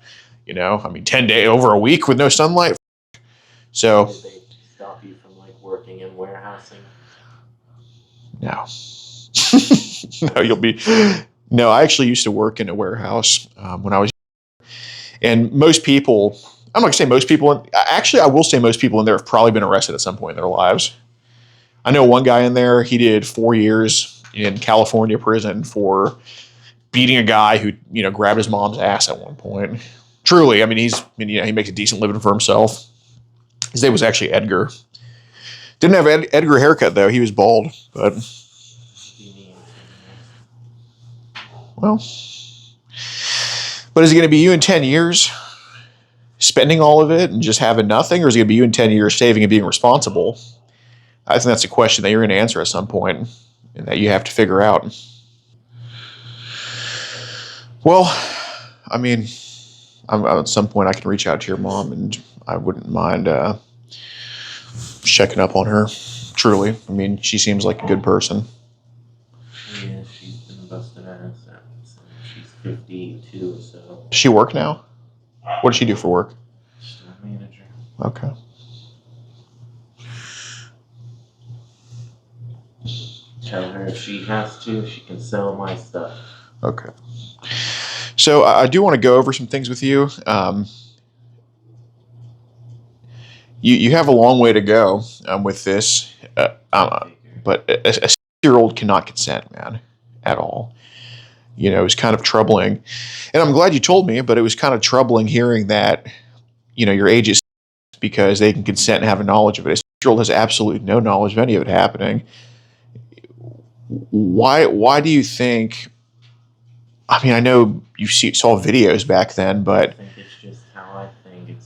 [SPEAKER 3] I mean, 10 days, over a week with no sunlight. So.
[SPEAKER 4] Did they stop you from like working in warehousing?
[SPEAKER 3] No. No, I actually used to work in a warehouse when I was, and most people, I'm not going to say most people, actually I will say most people in there have probably been arrested at some point in their lives. I know one guy in there, he did 4 years in California prison for beating a guy who, grabbed his mom's ass at one point. Truly, I mean, he makes a decent living for himself. His name was actually Edgar. Didn't have Edgar haircut though, he was bald, but. Well, but is it going to be you in 10 years spending all of it and just having nothing, or is it going to be you in 10 years saving and being responsible? I think that's a question that you're going to answer at some point and that you have to figure out. Well, I mean, at some point I can reach out to your mom and I wouldn't mind checking up on her. Truly. I mean, she seems like a good person.
[SPEAKER 4] Yeah, she's been busted ass since she's 52, so.
[SPEAKER 3] Does she work now? What does she do for work?
[SPEAKER 4] Store manager.
[SPEAKER 3] Okay.
[SPEAKER 4] Tell her if she has to, she can sell my stuff.
[SPEAKER 3] Okay. So I do want to go over some things with you. You have a long way to go with this, but a 6-year-old cannot consent, man, at all. You know, it was kind of troubling. And I'm glad you told me, but it was kind of troubling hearing that, you know, your age is because they can consent and have a knowledge of it. A 6-year-old has absolutely no knowledge of any of it happening. Why do you think, I mean, I know you saw videos back then, but
[SPEAKER 4] I think it's just how I think.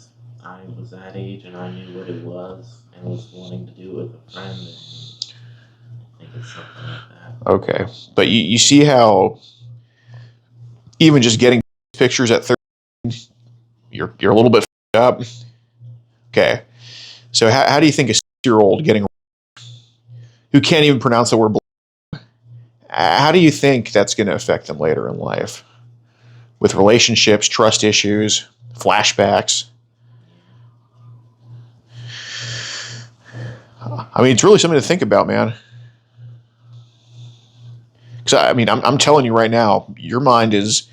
[SPEAKER 4] I was that age and I knew what it was and was wanting to do it with a friend. And I think it's something like that.
[SPEAKER 3] okay. But you see how even just getting pictures at 13, you're a little bit up. Okay. So how do you think a 6-year-old getting who can't even pronounce the word how do you think that's going to affect them later in life with relationships, trust issues, flashbacks? I mean, it's really something to think about, man. Because I mean, I'm telling you right now, your mind is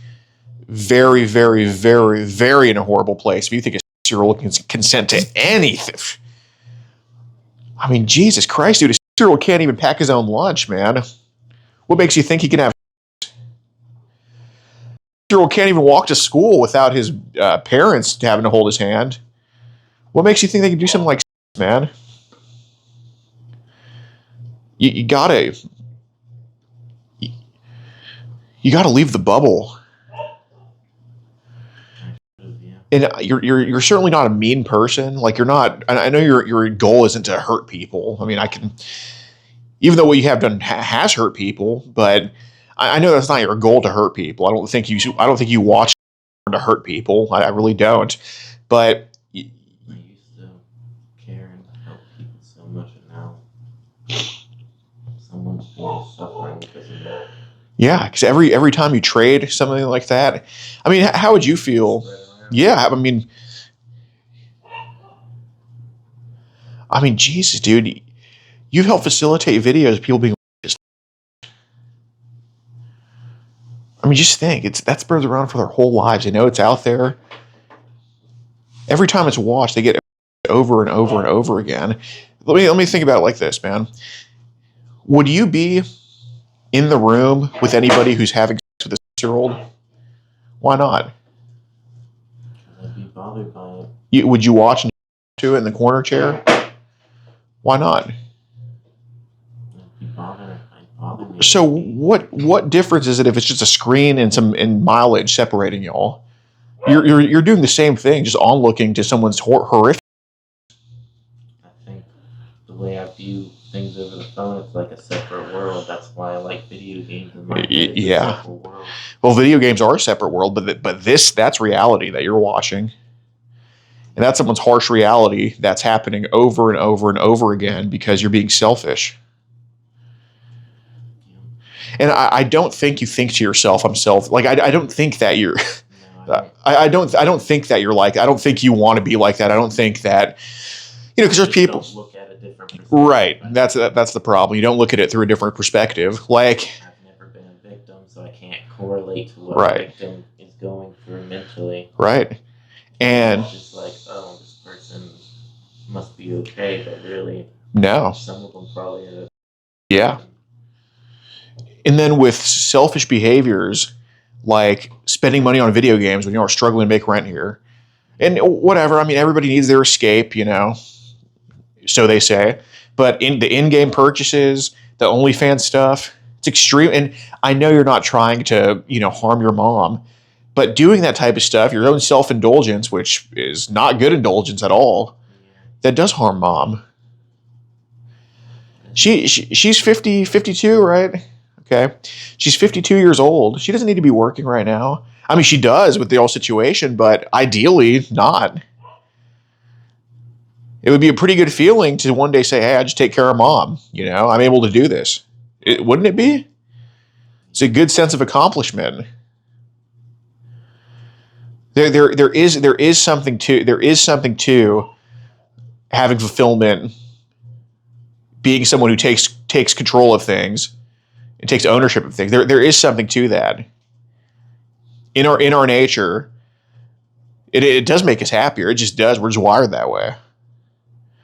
[SPEAKER 3] very, very, very, very in a horrible place. If you think a 6-year-old can consent to anything, I mean, Jesus Christ, dude, a 6-year-old can't even pack his own lunch, man. What makes you think he can have? A 6-year-old can't even walk to school without his parents having to hold his hand. What makes you think they can do something like this, man? You gotta leave the bubble. And you're certainly not a mean person. Like you're not. I know your goal isn't to hurt people. I mean, I can. Even though what you have done has hurt people, but I know that's not your goal to hurt people. I don't think you watch to hurt people. I really don't. But
[SPEAKER 4] I used to care and help people so much, and now someone's suffering because of that.
[SPEAKER 3] Yeah, because every time you trade something like that, I mean, how would you feel? Yeah, I mean, Jesus, dude, you've helped facilitate videos of people being. I mean, just think, that spreads around for their whole lives. They know it's out there. Every time it's watched, they get over and over and over again. Let me think about it like this, man. Would you be in the room with anybody who's having sex with a 6-year-old? Why not?
[SPEAKER 4] I'd be bothered by it.
[SPEAKER 3] Would you watch to it in the corner chair? Why not?
[SPEAKER 4] I'd be bothered. I'd bother me.
[SPEAKER 3] So what difference is it if it's just a screen and mileage separating y'all? You're doing the same thing, just onlooking to someone's horrific.
[SPEAKER 4] I think the way I view things over the phone, it's like a separate world. That's why I like video games.
[SPEAKER 3] Yeah.
[SPEAKER 4] A separate world.
[SPEAKER 3] Well, video games are a separate world, but that's reality that you're watching. And that's someone's harsh reality that's happening over and over and over again because you're being selfish. And I don't think you think to yourself, I'm self. Like I don't think that you're. No, I don't think that you're like. I don't think you want to be like that. I don't think that. Because there's people.
[SPEAKER 4] Don't look at a different perspective.
[SPEAKER 3] Right. That's the problem. You don't look at it through a different perspective. Like.
[SPEAKER 4] I've never been a victim, so I can't correlate to what a victim is going through mentally.
[SPEAKER 3] Right. And
[SPEAKER 4] it's just like, oh, this person must be okay, but really,
[SPEAKER 3] no.
[SPEAKER 4] Some of them probably are.
[SPEAKER 3] Yeah. And then with selfish behaviors, like spending money on video games when you are struggling to make rent here, and whatever. I mean, everybody needs their escape, so they say. But in the in-game purchases, the OnlyFans stuff, it's extreme. And I know you're not trying to, harm your mom. But doing that type of stuff, your own self-indulgence, which is not good indulgence at all, that does harm mom. She's 52, right? Okay. She's 52 years old. She doesn't need to be working right now. I mean, she does with the whole situation, but ideally not. It would be a pretty good feeling to one day say, hey, I just take care of mom. I'm able to do this. Wouldn't it be? It's a good sense of accomplishment. There is something to having fulfillment, being someone who takes control of things and takes ownership of things. There is something to that. In our nature, it does make us happier. It just does. We're just wired that way.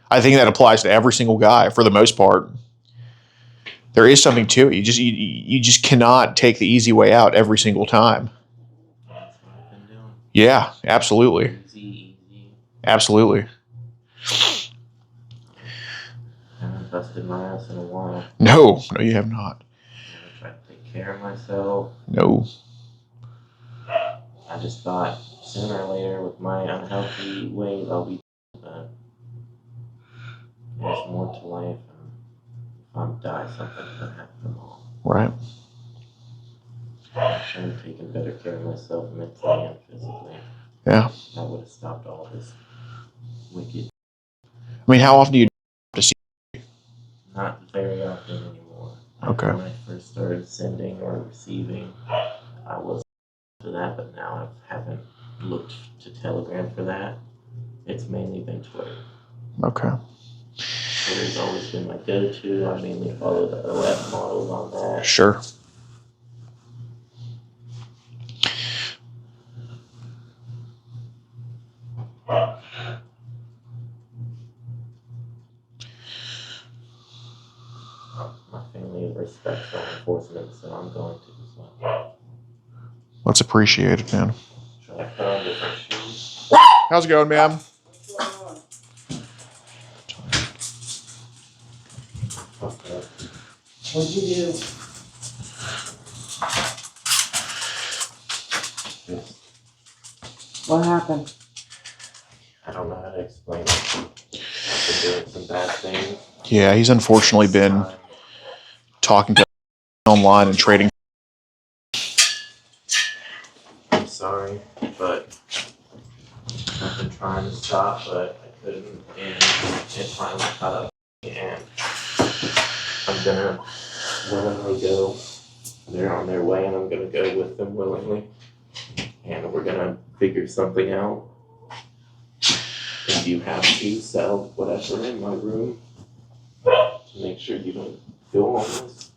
[SPEAKER 3] I think that applies to every single guy for the most part. There is something to it. You just cannot take the easy way out every single time.
[SPEAKER 4] That's what I've been doing.
[SPEAKER 3] Yeah, absolutely.
[SPEAKER 4] Easy.
[SPEAKER 3] Absolutely.
[SPEAKER 4] I haven't busted my ass in a while.
[SPEAKER 3] No, you have not.
[SPEAKER 4] I try to take care of myself.
[SPEAKER 3] No.
[SPEAKER 4] I just thought sooner or later with my unhealthy ways I'll be but there's more to life, and if I'm die something's gonna happen wrong.
[SPEAKER 3] Right.
[SPEAKER 4] I should have taken better care of myself mentally and physically.
[SPEAKER 3] Yeah.
[SPEAKER 4] That would have stopped all this wicked.
[SPEAKER 3] I mean, how often do you to see?
[SPEAKER 4] Not very often anymore.
[SPEAKER 3] Okay.
[SPEAKER 4] When I first started sending or receiving, I was to that, but now I haven't looked to Telegram for that. It's mainly been Twitter.
[SPEAKER 3] Okay.
[SPEAKER 4] Twitter's always been my go-to. I mainly follow the OF models on that.
[SPEAKER 3] Sure.
[SPEAKER 4] My family respects law enforcement, so I'm going to as well.
[SPEAKER 3] That's appreciated, man.
[SPEAKER 4] Should I put on different shoes?
[SPEAKER 3] How's it going, ma'am?
[SPEAKER 4] Okay. What'd you do?
[SPEAKER 5] What happened?
[SPEAKER 4] I don't know how to explain it. I've been doing some bad things.
[SPEAKER 3] Yeah, he's unfortunately been talking to online and trading.
[SPEAKER 4] I'm sorry, but I've been trying to stop, but I couldn't, and it finally caught up. And I'm gonna willingly go. They're on their way, and I'm gonna go with them willingly, and we're gonna figure something out. If you have to sell whatever in my room to make sure you don't feel homeless.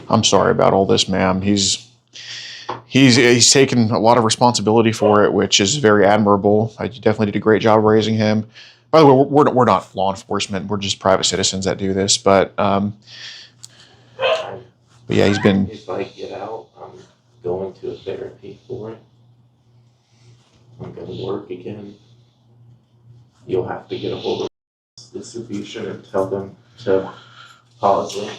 [SPEAKER 3] I'm sorry about all this, ma'am. He's taken a lot of responsibility for it, which is very admirable. You definitely did a great job raising him. By the way, we're not law enforcement. We're just private citizens that do this. But yeah, he's been.
[SPEAKER 4] If I get out, I'm going to a therapy for it. I'm going to work again. You'll have to get a hold of distribution and tell them to pause it.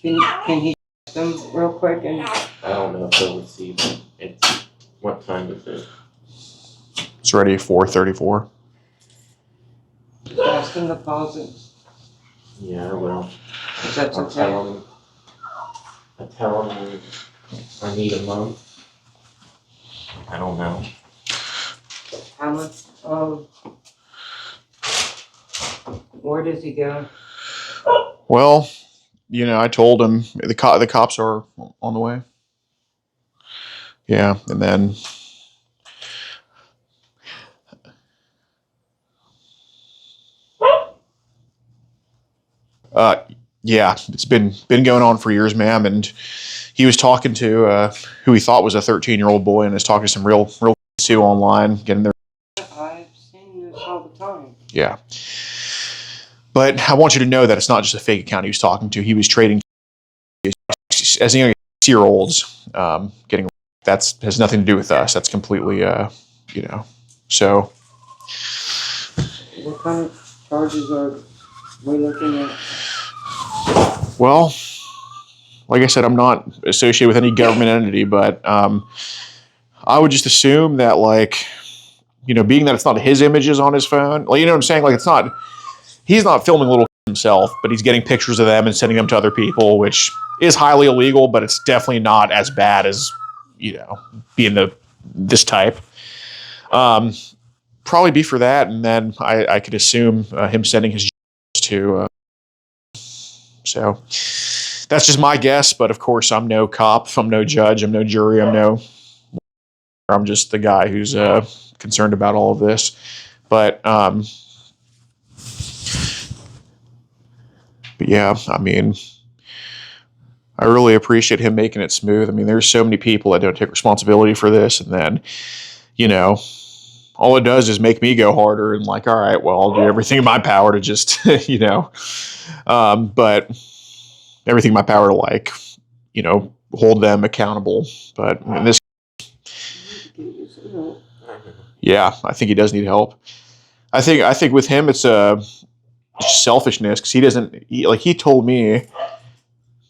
[SPEAKER 5] Can he check them real quick? And
[SPEAKER 4] I don't know if they'll receive it. It's what time is it?
[SPEAKER 3] It's ready 4:34.
[SPEAKER 5] ask them to pause it?
[SPEAKER 4] Yeah, well,
[SPEAKER 5] If that's
[SPEAKER 4] I'll
[SPEAKER 5] okay.
[SPEAKER 4] tell them I need a month. I don't know.
[SPEAKER 5] How much? Where does he go?
[SPEAKER 3] Well, I told him the cops are on the way. Yeah, and then yeah, it's been going on for years, ma'am. And he was talking to who he thought was a 13-year-old boy, and is talking to some real kids too online, getting their
[SPEAKER 5] I've seen this all the time.
[SPEAKER 3] yeah. But I want you to know that it's not just a fake account he was talking to. He was trading as young as 6-year-olds, getting that has nothing to do with us. That's completely so.
[SPEAKER 5] What kind of charges are we looking at?
[SPEAKER 3] Well, like I said, I'm not associated with any government entity, but I would just assume that, being that it's not his images on his phone, you know what I'm saying? It's not, he's not filming little himself, but he's getting pictures of them and sending them to other people, which is highly illegal, but it's definitely not as bad as, being this type. Probably be for that, and then I could assume him sending his to. So that's just my guess, but of course I'm no cop, I'm no judge, I'm no jury, I'm just the guy who's concerned about all of this. But yeah, I mean, I really appreciate him making it smooth. I mean, there's so many people that don't take responsibility for this, and then, all it does is make me go harder and all right, well, I'll do everything in my power to just, but everything in my power to, like, you know, hold them accountable. But in this, yeah, I think he does need help. I think with him it's selfishness, because he doesn't, he told me,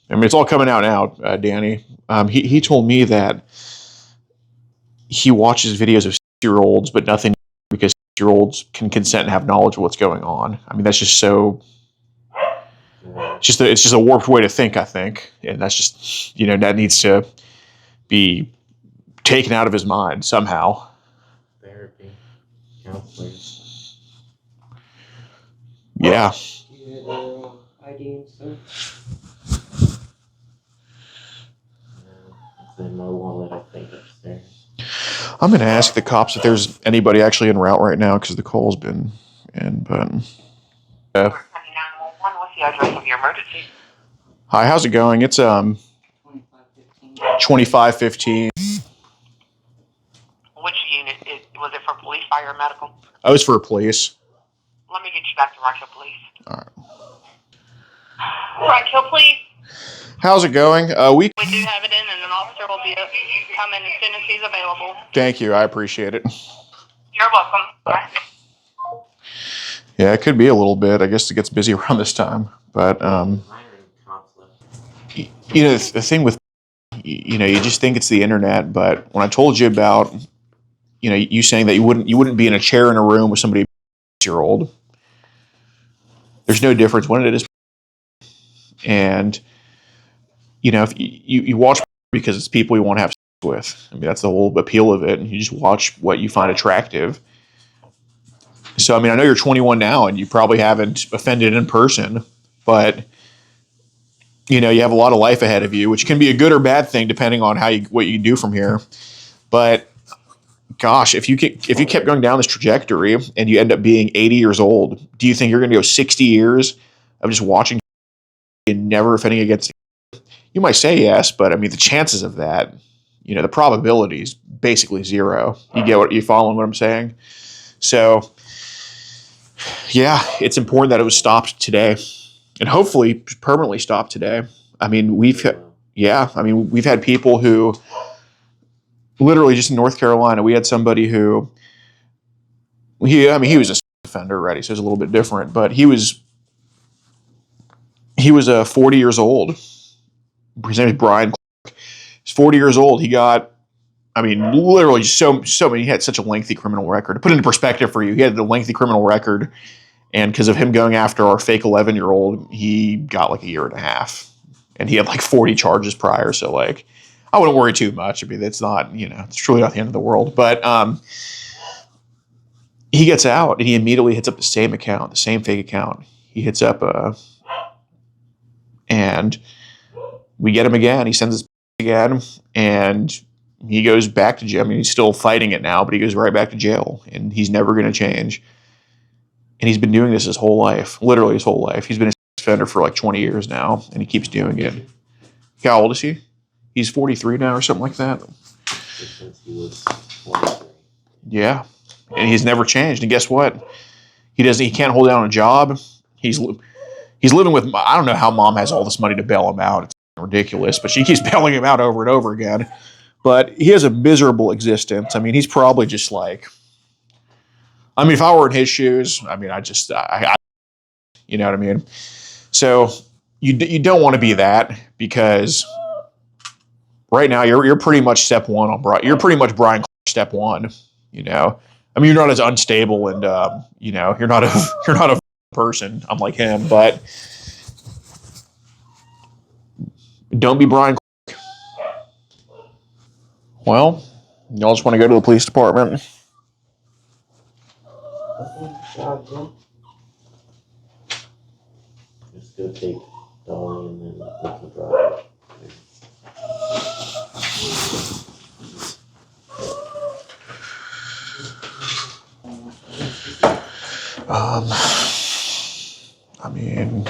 [SPEAKER 3] I mean, it's all coming out now, Danny. He told me that he watches videos of 6-year-olds, but nothing, because 6-year-olds can consent and have knowledge of what's going on. I mean, that's just so. It's just a warped way to think, I think, and that's just, you know, that needs to be taken out of his mind somehow.
[SPEAKER 4] Therapy, counseling.
[SPEAKER 3] Yeah.
[SPEAKER 5] You had their ID and stuff.
[SPEAKER 4] It's in my wallet, I think, upstairs.
[SPEAKER 3] I'm going to ask the cops if there's anybody actually en route right now, because the call's been in, but.
[SPEAKER 6] What's the address of your emergency?
[SPEAKER 3] Hi, how's it going? It's 2515.
[SPEAKER 6] Which unit? Was it for police, fire, or medical?
[SPEAKER 3] Oh, it's for police.
[SPEAKER 6] Let me get you back to Rock Hill Police.
[SPEAKER 3] All right.
[SPEAKER 6] Rock Hill Police.
[SPEAKER 3] How's it going?
[SPEAKER 6] We do have it in, and an officer will be coming as soon as he's available.
[SPEAKER 3] Thank you. I appreciate it.
[SPEAKER 6] You're welcome. Bye.
[SPEAKER 3] Yeah, it could be a little bit. I guess it gets busy around this time. But, you know, the thing with, you know, you just think it's the internet. But when I told you about, you know, you saying that you wouldn't be in a chair in a room with somebody 6-year-old, there's no difference when it is. And, you know, if you watch because it's people you want to have sex with. I mean, that's the whole appeal of it. And you just watch what you find attractive. So, I mean, I know you're 21 now and you probably haven't offended in person, but, you know, you have a lot of life ahead of you, which can be a good or bad thing depending on what you do from here. But gosh, if you kept going down this trajectory and you end up being 80 years old, do you think you're going to go 60 years of just watching and never offending against? You might say yes, but I mean, the chances of that, you know, the probability is basically zero. You following what I'm saying? So, yeah, it's important that it was stopped today, and hopefully permanently stopped today. I mean, we've had people who, literally just in North Carolina, we had somebody who, he was a sex offender already, so it's a little bit different, but he was 40 years old. His name is Brian. He's 40 years old. He got, I mean, literally so many. He had such a lengthy criminal record. To put it into perspective for you, he had a lengthy criminal record, and because of him going after our fake 11-year-old, he got like a year and a half, and he had like 40 charges prior. So like, I wouldn't worry too much. I mean, it's not, you know, it's truly not the end of the world. But he gets out and he immediately hits up the same account, the same fake account. He hits up and we get him again. He sends us again, and he goes back to jail. I mean, he's still fighting it now, but he goes right back to jail, and he's never going to change. And he's been doing this his whole life, literally his whole life. He's been a sex offender for like 20 years now, and he keeps doing it. How old is he? He's 43 now or something like that.
[SPEAKER 4] Since he was 23.
[SPEAKER 3] Yeah, and he's never changed. And guess what? He can't hold down a job. He's living with, I don't know how mom has all this money to bail him out. It's ridiculous, but she keeps bailing him out over and over again. But he has a miserable existence. I mean, he's probably just like, I mean, if I were in his shoes, I mean, I you know what I mean? So you don't want to be that, because right now you're pretty much step one on Brian. You're pretty much Brian step one, you know? I mean, you're not as unstable and, you know, you're not a person. I'm like him, but don't be Brian. Well, y'all just want to go to the police department?
[SPEAKER 4] Just go take Dolly and then let the drive.
[SPEAKER 3] I mean,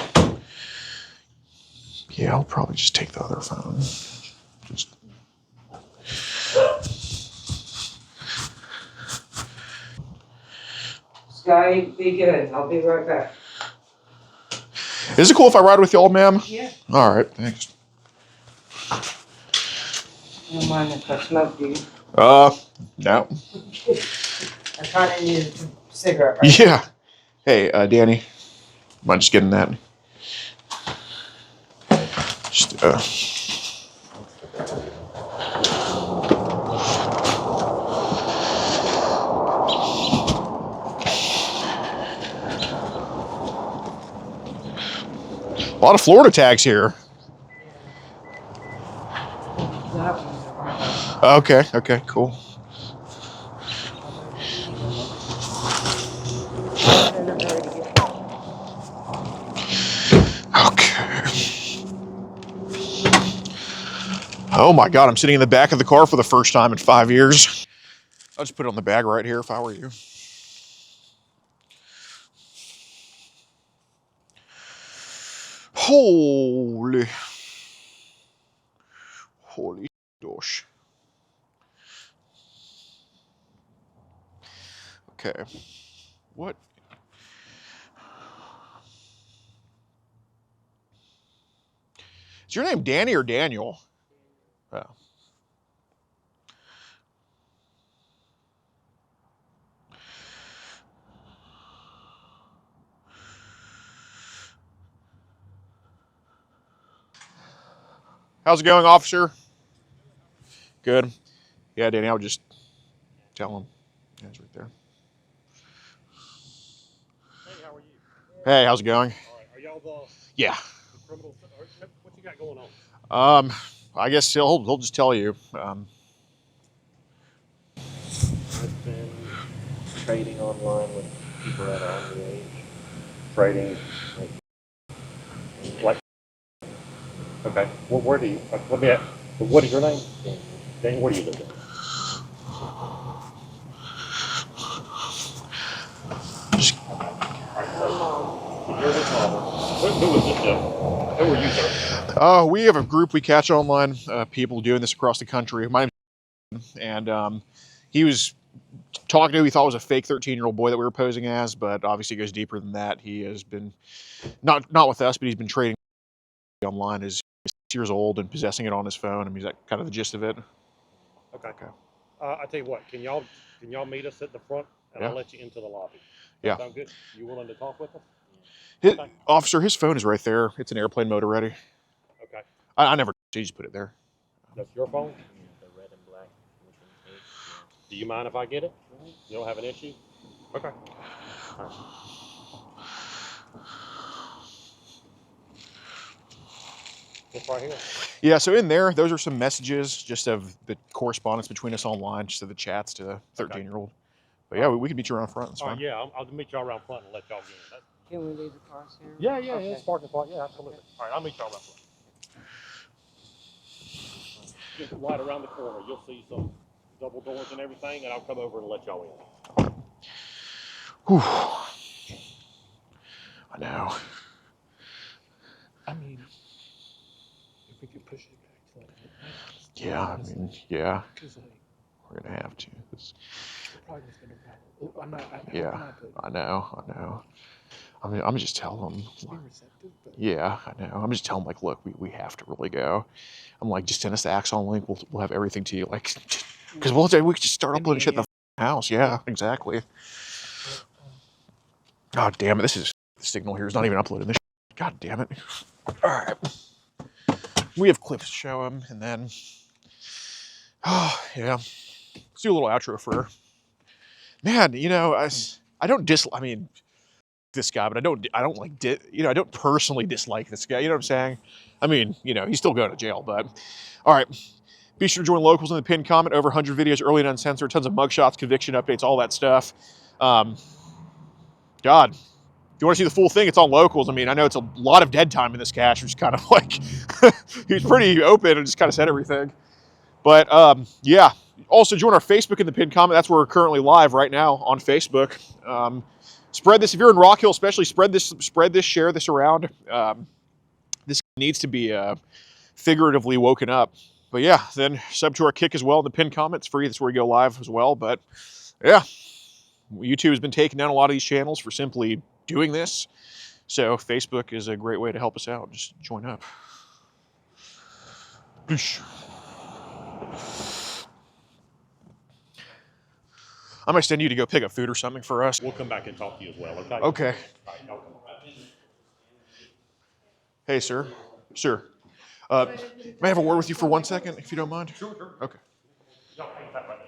[SPEAKER 3] yeah, I'll probably just take the other phone. Just.
[SPEAKER 5] Sky, be good. I'll be right back.
[SPEAKER 3] Is it cool if I ride with y'all, ma'am?
[SPEAKER 5] Yeah.
[SPEAKER 3] All right, thanks.
[SPEAKER 5] You don't mind if I smoke, do you?
[SPEAKER 3] No.
[SPEAKER 5] I kind of need a cigarette right
[SPEAKER 3] Yeah. Hey, Danny. Mind just getting that? Just, a lot of Florida tags here. Okay, okay, cool. Okay. Oh my God, I'm sitting in the back of the car for the first time in 5 years. I'll just put it on the bag right here if I were you. Holy gosh. Okay. What? Is your name Danny or Daniel? Oh. How's it going, officer? Good. Yeah, Danny, I would just tell him. Yeah, he's right there.
[SPEAKER 7] Hey, how are you?
[SPEAKER 3] Hey, how's it going?
[SPEAKER 7] All right, are y'all the
[SPEAKER 3] Yeah.
[SPEAKER 7] criminals? What you got going on?
[SPEAKER 3] I guess he'll just tell you.
[SPEAKER 4] I've been trading online with people that are underage. Trading, like okay. Well, where do you? Let me ask. What is your name? Daniel, where do you live? You're his father. Who is this? Who are you, sir?
[SPEAKER 3] We have a group we catch online, people doing this across the country. My name's and he was talking to who he thought was a fake 13-year-old boy that we were posing as, but obviously it goes deeper than that. He has been not with us, but he's been trading online as 6 years old and possessing it on his phone. I mean, is that kind of the gist of it?
[SPEAKER 7] Okay. I tell you what. Can y'all meet us at the front, and
[SPEAKER 3] Yeah.
[SPEAKER 7] I'll let you into the lobby.
[SPEAKER 3] Yeah.
[SPEAKER 7] Sound good? You willing to talk with us?
[SPEAKER 3] Okay. Officer, his phone is right there. It's in airplane mode already.
[SPEAKER 7] Okay.
[SPEAKER 3] I never. He just put it there.
[SPEAKER 7] That's your phone.
[SPEAKER 4] The red and black.
[SPEAKER 7] Do you mind if I get it? You don't have an issue? Okay. All right. It's right here.
[SPEAKER 3] Yeah, so in there, those are some messages just of the correspondence between us online, just of the chats to the 13-year-old. But yeah, we can meet you around front. That's fine.
[SPEAKER 7] Yeah, I'll meet y'all around front and let y'all get in.
[SPEAKER 5] Can we leave the cars here?
[SPEAKER 7] Yeah,
[SPEAKER 5] Okay.
[SPEAKER 7] it's parking spot. Yeah, absolutely. All right, I'll meet y'all around front. Just right around the corner, you'll see some double doors and everything, and I'll come over and let y'all in.
[SPEAKER 3] Whew. I know.
[SPEAKER 2] I mean, if we could push it back to like midnight.
[SPEAKER 3] Yeah, I mean, yeah.
[SPEAKER 2] Because like,
[SPEAKER 3] We're gonna have to.
[SPEAKER 2] we're probably gonna spend a while. I'm not.
[SPEAKER 3] Yeah, I know. I mean, I'm just telling them.
[SPEAKER 2] Just be receptive, but
[SPEAKER 3] Yeah, I know. I'm just telling them, like, look, we have to really go. I'm like, just send us the Axon link. We'll have everything to you. Like, because we could just start uploading shit in the house. Yeah, exactly. God damn it! The signal here is not even uploading this. God damn it! All right, we have clips to show him, and then, oh yeah, let's do a little outro for her. Man, you know, I don't I mean, this guy, but I don't like I don't personally dislike this guy. You know what I'm saying? I mean, you know, he's still going to jail, but all right. Be sure to join locals in the pinned comment. Over 100 videos, early and uncensored, tons of mugshots, conviction updates, all that stuff. God, if you want to see the full thing, it's on locals. I mean, I know it's a lot of dead time in this cache, which is kind of like he's pretty open and just kind of said everything. But yeah. Also, join our Facebook in the pinned comment. That's where we're currently live right now on Facebook. Spread this if you're in Rock Hill, especially. Spread this, share this around. This needs to be figuratively woken up. But yeah, then sub to our Kick as well in the pinned comment. It's free. That's where we go live as well. But yeah, YouTube has been taking down a lot of these channels for simply doing this. So Facebook is a great way to help us out. Just join up. Boosh. I might send you to go pick up food or something for us.
[SPEAKER 7] We'll come back and talk to you as well, okay?
[SPEAKER 3] Okay.
[SPEAKER 7] All right, y'all come back.
[SPEAKER 3] Hey, sir. Sir. May I have a word with you for 1 second, if you don't mind?
[SPEAKER 7] Sure, sure.
[SPEAKER 3] Okay.
[SPEAKER 7] Y'all hang tight right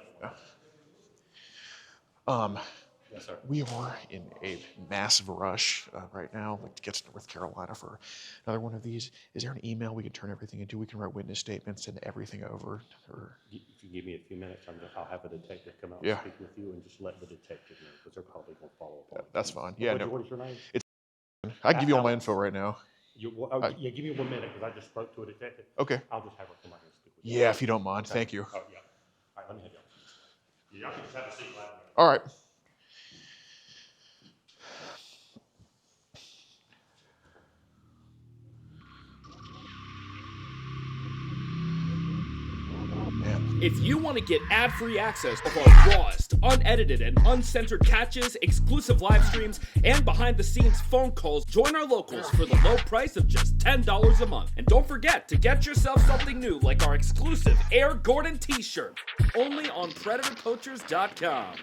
[SPEAKER 7] there. Yes, sir.
[SPEAKER 3] We are in a massive rush right now, like to get to North Carolina for another one of these. Is there an email we can turn everything into? We can write witness statements and everything over. Or
[SPEAKER 7] If you give me a few minutes, I'll have a detective come out
[SPEAKER 3] Yeah.
[SPEAKER 7] and speak with you and just let the detective know, because they're probably going to follow up on it.
[SPEAKER 3] that's fine. Yeah,
[SPEAKER 7] What is your name?
[SPEAKER 3] I can give you all my info right now.
[SPEAKER 7] Yeah, give me 1 minute, because I just spoke to a detective.
[SPEAKER 3] Okay.
[SPEAKER 7] I'll just have her come out and speak with you.
[SPEAKER 3] Yeah, if you don't mind. Thank you.
[SPEAKER 7] Oh, yeah. All right, let me have you. Yeah, I can just have a seat right there.
[SPEAKER 3] All right. Man.
[SPEAKER 1] If you want to get ad-free access of our rawest, unedited, and uncensored catches, exclusive live streams, and behind-the-scenes phone calls, join our locals for the low price of just $10 a month. And don't forget to get yourself something new like our exclusive Air Gordon t-shirt, only on PredatorPoachers.com.